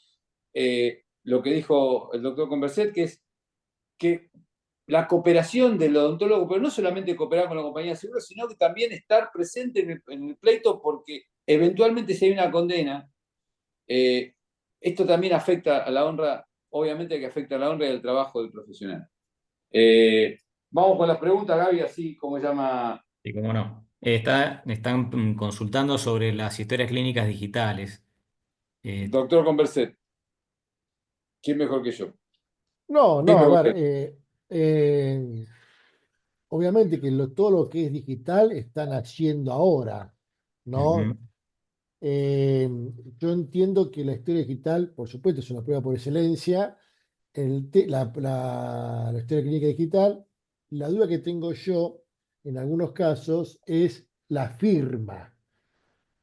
lo que dijo el doctor Converset, que es que la cooperación del odontólogo, pero no solamente cooperar con la compañía de seguros, sino que también estar presente en el pleito porque eventualmente si hay una condena, esto también afecta a la honra, obviamente que afecta a la honra y al trabajo del profesional. Vamos con las preguntas, Gaby, así como llama Y cómo no. Están consultando sobre las historias clínicas digitales. doctor Converset. ¿Quién mejor que yo? No, ¿Quién no, a mejor que ver, yo? eh, obviamente que todo lo que es digital están haciendo ahora, ¿no? Ujú. Eh, yo entiendo que la historia digital, por supuesto, es una prueba por excelencia. La historia clínica digital, la duda que tengo yo en algunos casos es la firma,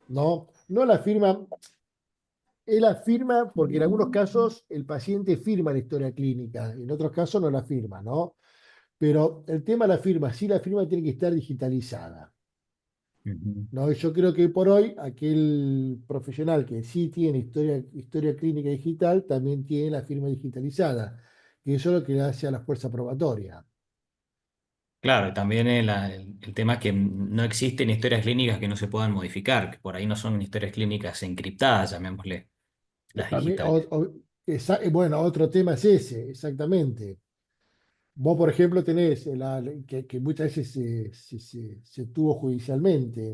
¿no? No la firma, es la firma porque en algunos casos el paciente firma la historia clínica, en otros casos no la firma, ¿no? Pero el tema de la firma, sí, la firma tiene que estar digitalizada. Ujú. No, yo creo que por hoy aquel profesional que sí tiene historia clínica digital también tiene la firma digitalizada, que eso es lo que hace a la fuerza probatoria. Claro, y también el tema es que no existen historias clínicas que no se puedan modificar, que por ahí no son historias clínicas encriptadas, llamémosle, las También, digitales. bueno, otro tema es ese, exactamente. Vos, por ejemplo, tenés que muchas veces se tuvo judicialmente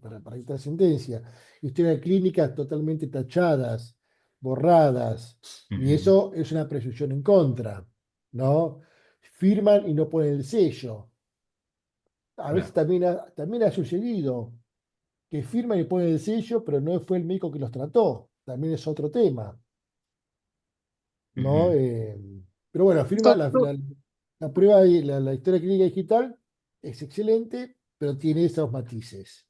para dictar sentencia, historias clínicas totalmente tachadas, borradas, y Ujú. eso es una presunción en contra, ¿no? Firman y no ponen el sello. A veces Claro. también ha sucedido que firman y ponen el sello, pero no fue el médico que los trató. También es otro tema, ¿no? Ujú. Pero bueno, firma Doctor, la prueba y la historia clínica digital es excelente, pero tiene esos matices.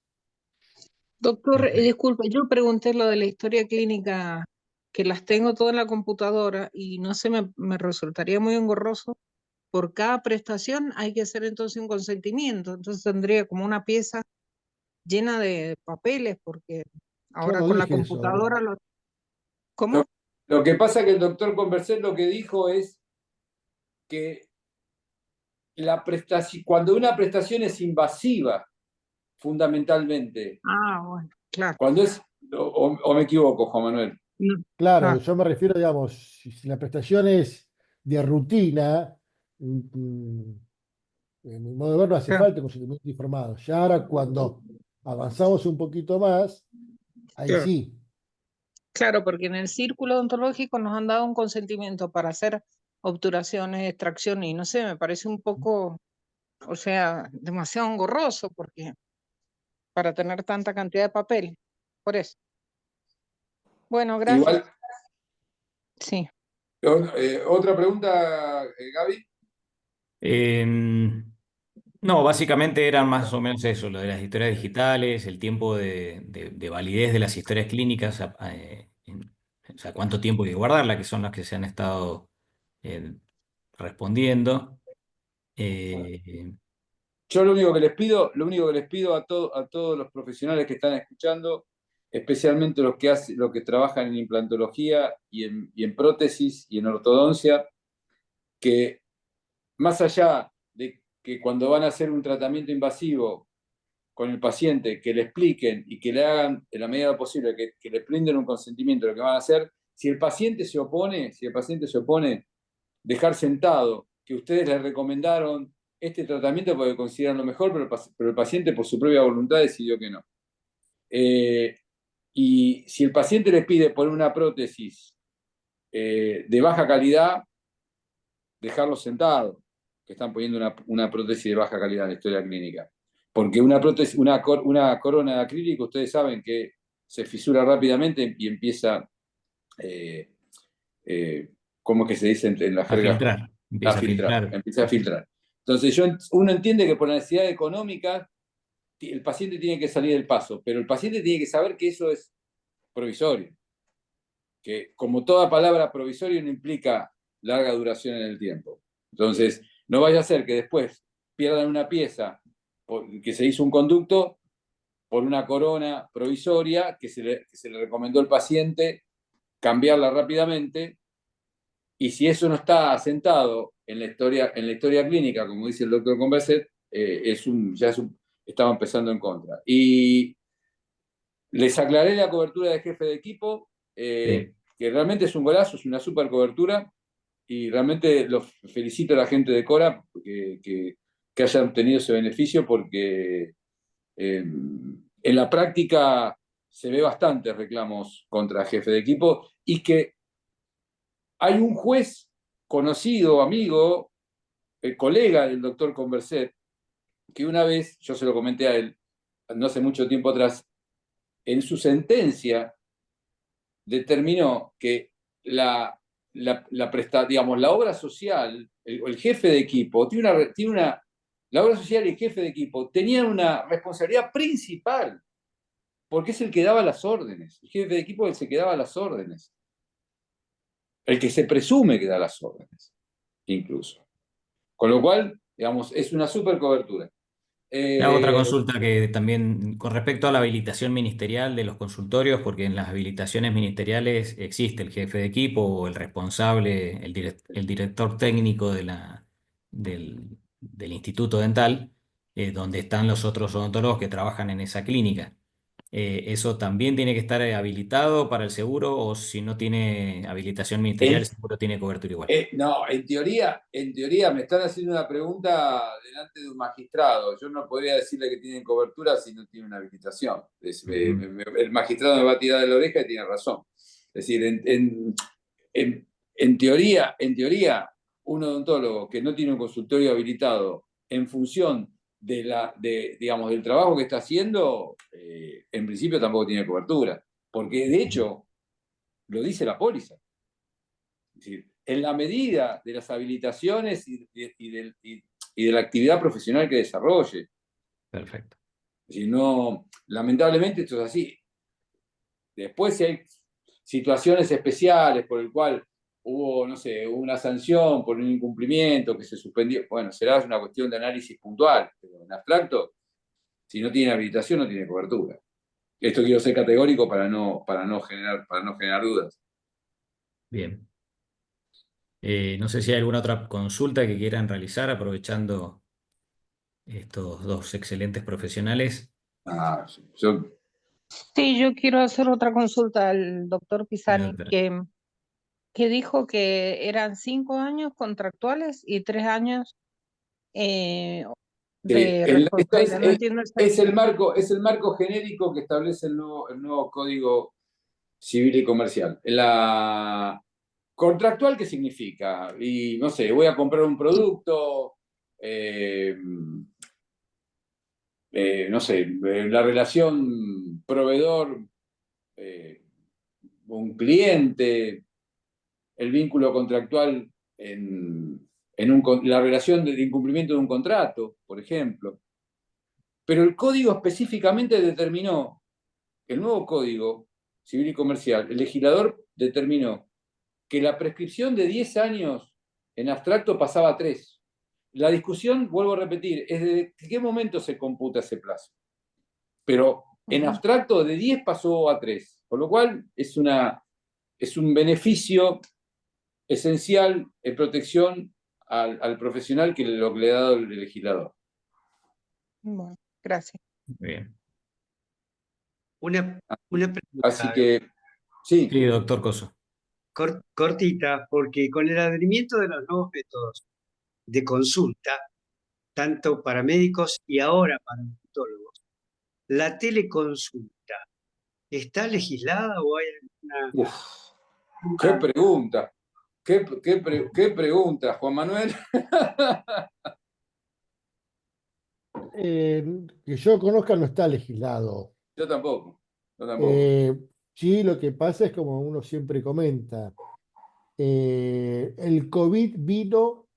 doctor, Ujú. disculpe, yo pregunté lo de la historia clínica, que las tengo todas en la computadora y no sé, me resultaría muy engorroso. Por cada prestación hay que hacer entonces un consentimiento, entonces tendría como una pieza llena de papeles, porque Yo ahora no con la dije eso, ¿eh? computadora lo... Lo, ¿Cómo? lo que pasa es que el doctor Converset lo que dijo es que cuando una prestación es invasiva, fundamentalmente, Ah, bueno, claro. cuando es, o me equivoco, Juan Manuel. No, Claro, ah, yo me refiero, digamos, si la prestación es de rutina, en mi modo de ver no hace claro, falta consentimiento informado. Ya ahora cuando avanzamos un poquito más, ahí claro. sí. Claro, porque en el círculo odontológico nos han dado un consentimiento para hacer obturaciones, extracciones, y no sé, me parece un poco, o sea, demasiado engorroso, porque para tener tanta cantidad de papel. Por eso. Bueno, gracias. Igual, Sí. otra pregunta, Gaby. Em, no, básicamente eran más o menos eso, lo de las historias digitales, el tiempo de validez de las historias clínicas, o sea, cuánto tiempo hay que guardarla, que son las que se han estado eh, respondiendo. Eh, Yo lo único que les pido a todos los profesionales que están escuchando, especialmente los que trabajan en implantología y en prótesis y en ortodoncia, que más allá de que cuando van a hacer un tratamiento invasivo con el paciente, que le expliquen y que le hagan en la medida posible, que le brinden un consentimiento de lo que van a hacer, si el paciente se opone, dejar sentado que ustedes le recomendaron este tratamiento porque consideran lo mejor, pero el paciente por su propia voluntad decidió que no. Eh, y si el paciente les pide poner una prótesis de baja calidad, dejarlo sentado, que están poniendo una prótesis de baja calidad en la historia clínica. Porque una prótesis, una corona de acrílico, ustedes saben que se fisura rápidamente y empieza, eh, eh, ¿cómo es que se dice en la a jerga? filtrar, A empieza a filtrar, filtrar. empieza a filtrar. Entonces, uno entiende que por la necesidad económica el paciente tiene que salir del paso, pero el paciente tiene que saber que eso es provisorio, que como toda palabra provisorio no implica larga duración en el tiempo. Entonces, no vaya a ser que después pierdan una pieza que se hizo un conducto por una corona provisoria que se le recomendó al paciente cambiarla rápidamente, y si eso no está asentado en la historia clínica, como dice el doctor Converset, estaba empezando en contra. Y les aclaré la cobertura de jefe de equipo, Sí. que realmente es un golazo, es una super cobertura, y realmente los felicito a la gente de Cora que hayan obtenido ese beneficio, porque en la práctica se ve bastantes reclamos contra jefe de equipo, y que hay un juez conocido, amigo, colega del doctor Converset, que una vez, yo se lo comenté a él, no hace mucho tiempo atrás, en su sentencia determinó que digamos, la obra social, el jefe de equipo, la obra social y el jefe de equipo tenían una responsabilidad principal, porque es el que daba las órdenes. El jefe de equipo es el que daba las órdenes. El que se presume que da las órdenes, incluso. Con lo cual, digamos, es una super cobertura. Le hago otra consulta que también con respecto a la habilitación ministerial de los consultorios, porque en las habilitaciones ministeriales existe el jefe de equipo o el responsable, el director técnico del instituto dental, donde están los otros odontólogos que trabajan en esa clínica. ¿Eso también tiene que estar habilitado para el seguro o si no tiene habilitación ministerial, el seguro tiene cobertura igual? No, en teoría me están haciendo una pregunta delante de un magistrado. Yo no podría decirle que tienen cobertura si no tiene una habilitación. El magistrado me va a tirar de la oreja y tiene razón. Es decir, en teoría, un odontólogo que no tiene un consultorio habilitado en función digamos, del trabajo que está haciendo, en principio tampoco tiene cobertura. Porque de hecho, lo dice la póliza. Es decir, en la medida de las habilitaciones y de la actividad profesional que desarrolle. Perfecto. Es decir, no, lamentablemente esto es así. Después, si hay situaciones especiales por el cual hubo, no sé, una sanción por un incumplimiento que se suspendió, bueno, será una cuestión de análisis puntual, pero en abstracto, si no tiene habilitación, no tiene cobertura. Esto quiero ser categórico para no generar dudas. Bien. No sé si hay alguna otra consulta que quieran realizar aprovechando estos dos excelentes profesionales. Yo, Sí, yo quiero hacer otra consulta al doctor Dale, Pisani, doctora. que dijo que eran 5 años contractuales y 3 años de responsabilidad. No entiendo es el marco genérico que establece el nuevo Código Civil y Comercial. La contractual, ¿qué significa? Y no sé, voy a comprar un producto, no sé, la relación proveedor, un cliente, el vínculo contractual la relación de incumplimiento de un contrato, por ejemplo. Pero el código específicamente determinó, el nuevo Código Civil y Comercial, el legislador determinó que la prescripción de 10 años en abstracto pasaba a 3. La discusión, vuelvo a repetir, es de qué momento se computa ese plazo. Pero en abstracto de 10 pasó a 3, con lo cual es un beneficio esencial en protección al profesional que lo que le ha dado el legislador. Bueno, gracias. Muy bien. Una Así pregunta que, sí. Sí, doctor Coso. cortita, porque con el advenimiento de los nuevos métodos de consulta, tanto para médicos y ahora para odontólogos, ¿la teleconsulta está legislada o hay alguna... Uf, qué pregunta. ¿Qué pregunta, Juan Manuel? Que yo conozca no está legislado. Yo tampoco. Yo tampoco. Sí, lo que pasa es como uno siempre comenta, el COVID vino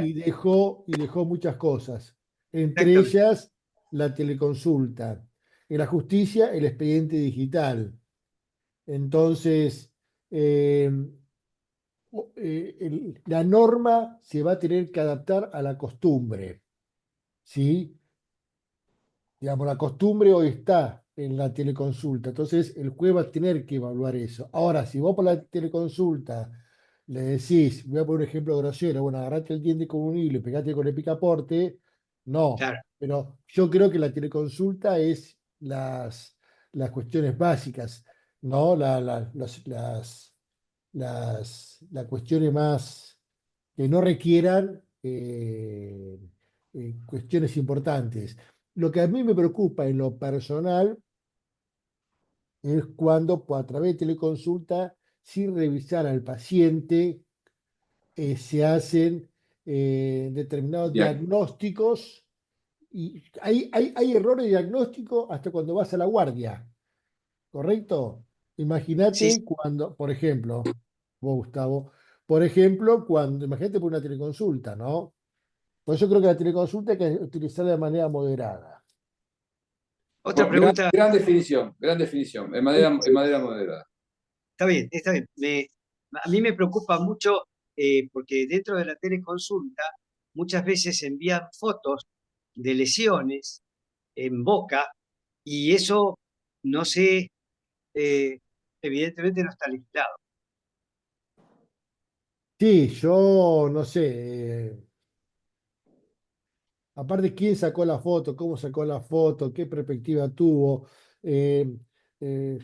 y dejó muchas cosas, entre Exactamente. ellas la teleconsulta, en la justicia el expediente digital. Entonces, eh, la norma se va a tener que adaptar a la costumbre, ¿sí? Digamos, la costumbre hoy está en la teleconsulta, entonces el juez va a tener que evaluar eso. Ahora, si vos por la teleconsulta le decís, voy a poner un ejemplo grosero, bueno, agarrate el diente con un hilo y pegate con el picaporte, no, Claro. pero yo creo que la teleconsulta es las cuestiones básicas, ¿no? Las cuestiones más que no requieran cuestiones importantes. Lo que a mí me preocupa en lo personal es cuando a través de teleconsulta, sin revisar al paciente, se hacen determinados Ya. diagnósticos, y hay errores de diagnóstico hasta cuando vas a la guardia, ¿correcto? Sí, Imagínate cuando, por ejemplo, vos, Gustavo, por ejemplo, imagínate por una teleconsulta, ¿no? Por eso creo que la teleconsulta hay que utilizarla de manera moderada. otra pregunta. Gran definición, en manera moderada. Está bien, está bien. A mí me preocupa mucho porque dentro de la teleconsulta muchas veces envían fotos de lesiones en boca y eso no sé, eh, evidentemente no está legislado. Sí, yo no sé, aparte quién sacó la foto, cómo sacó la foto, qué perspectiva tuvo. eh,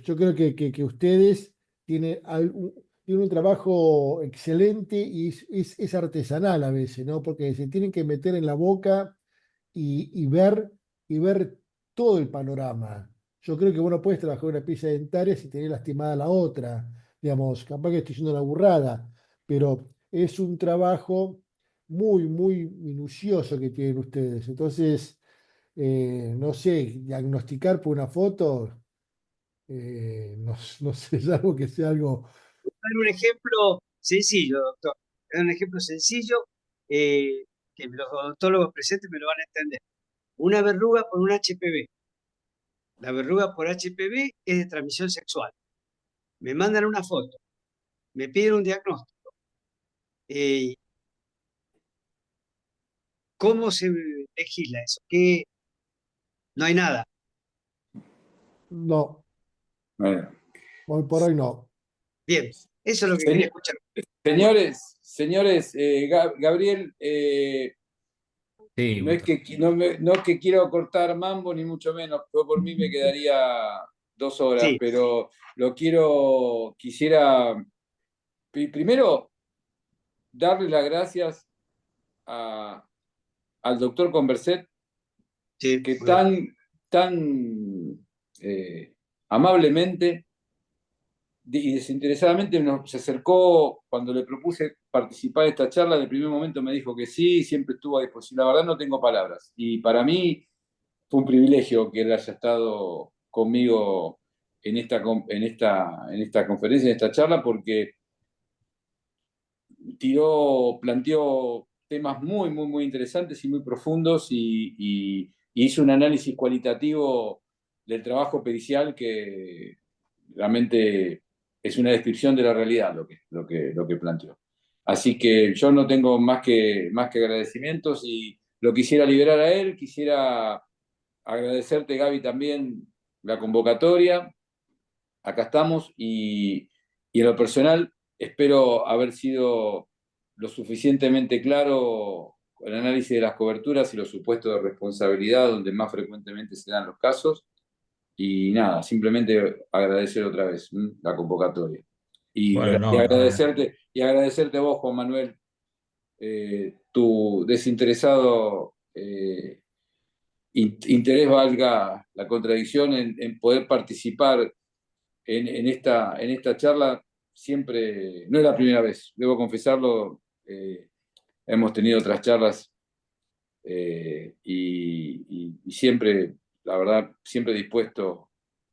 yo creo que ustedes tienen un trabajo excelente y es artesanal a veces, ¿no? Porque se tienen que meter en la boca y ver todo el panorama. Yo creo que vos no puedes trabajar una pieza dentaria si tenés lastimada la otra. Digamos, capaz que estoy diciendo una burrada, pero es un trabajo muy, muy minucioso que tienen ustedes. Entonces, no sé, diagnosticar por una foto, no sé, es algo que sea algo. Dar un ejemplo sencillo, doctor. Dar un ejemplo sencillo que los odontólogos presentes me lo van a entender. Una verruga por un HPV. La verruga por HPV es de transmisión sexual. Me mandan una foto, me piden un diagnóstico. ¿Cómo se legisla eso? ¿Qué? No hay nada. No, Bueno. hoy por hoy no. Bien, eso es lo que quería Señor- escuchar. Señores, Gabriel, Sí, no es Gustavo. no es que quiero cortar mambo, ni mucho menos. Yo por mí me quedaría 2 horas, Sí, pero quisiera primero darle las gracias al doctor Converset, sí, que muy bien. tan amablemente y desinteresadamente se acercó cuando le propuse participar de esta charla. De primer momento me dijo que sí, siempre estuvo a disposición. La verdad no tengo palabras. Y para mí fue un privilegio que él haya estado conmigo en esta conferencia, en esta charla, porque planteó temas muy, muy, muy interesantes y muy profundos y hizo un análisis cualitativo del trabajo pericial que realmente es una descripción de la realidad lo que planteó. Así que yo no tengo más que agradecimientos y lo quisiera liberar a él, quisiera agradecerte, Gaby, también la convocatoria. Acá estamos y en lo personal espero haber sido lo suficientemente claro con el análisis de las coberturas y los supuestos de responsabilidad donde más frecuentemente se dan los casos. Y nada, simplemente agradecer otra vez la convocatoria. Y, Bueno, y no, agradecerte a vos, Juan Manuel, tu desinteresado interés, valga la contradicción, en poder participar en esta charla. Siempre, no es la primera vez, debo confesarlo. Hemos tenido otras charlas y siempre, la verdad, siempre dispuesto,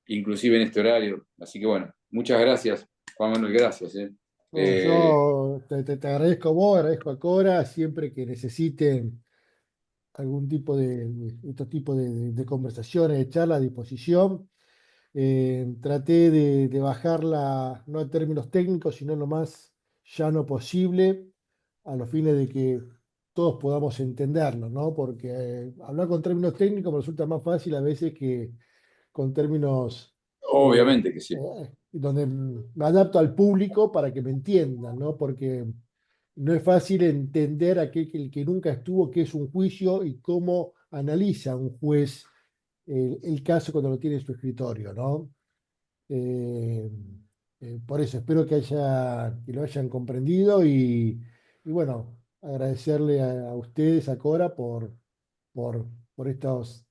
inclusive en este horario. Así que bueno, muchas gracias, Juan Manuel, gracias. No, Eh, yo te agradezco a vos, agradezco a Cora, siempre que necesiten algún tipo estos tipos de conversaciones, de charla a disposición. Traté de bajarla, no en términos técnicos, sino lo más llano posible, a los fines de que todos podamos entenderlo, ¿no? Porque hablar con términos técnicos me resulta más fácil a veces que con términos Obviamente que sí. donde me adapto al público para que me entiendan, ¿no? Porque no es fácil entender el que nunca estuvo qué es un juicio y cómo analiza un juez el caso cuando lo tiene en su escritorio, ¿no? Eh, por eso espero que lo hayan comprendido y bueno, agradecerle a ustedes, a Cora, por, por estos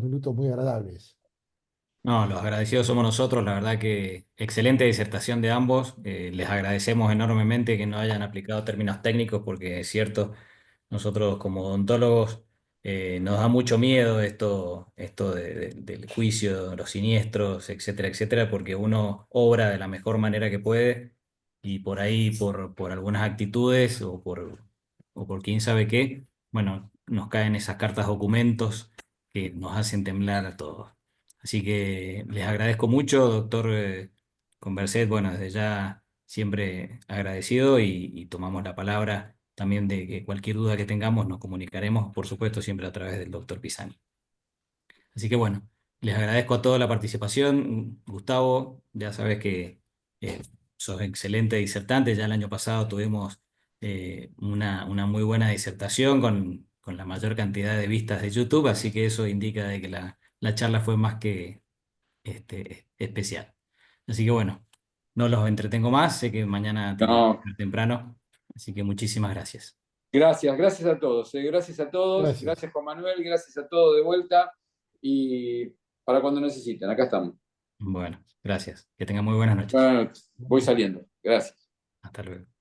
minutos muy agradables. no, los agradecidos somos nosotros. La verdad que excelente disertación de ambos. Les agradecemos enormemente que no hayan aplicado términos técnicos porque es cierto, nosotros como odontólogos nos da mucho miedo esto del juicio, los siniestros, etcétera, etcétera, porque uno obra de la mejor manera que puede y por ahí, por algunas actitudes o por quién sabe qué, bueno, nos caen esas cartas documentos que nos hacen temblar a todos. Así que les agradezco mucho, doctor Converset, bueno, desde ya siempre agradecido y tomamos la palabra también de que cualquier duda que tengamos nos comunicaremos, por supuesto, siempre a través del doctor Pisani. Así que bueno, les agradezco a toda la participación. Gustavo, ya sabes que eh, sos excelente disertante. Ya el año pasado tuvimos una muy buena disertación con la mayor cantidad de vistas de YouTube, así que eso indica de que la charla fue más que especial. Así que bueno, no los entretengo más. Sé que mañana tienen que No, ir temprano, así que muchísimas gracias. gracias a todos, gracias a todos, Gracias. gracias Juan Manuel, gracias a todos de vuelta y para cuando necesiten, acá estamos. Bueno, gracias. Que tengan muy buenas noches. Bueno, voy saliendo, gracias. Hasta luego.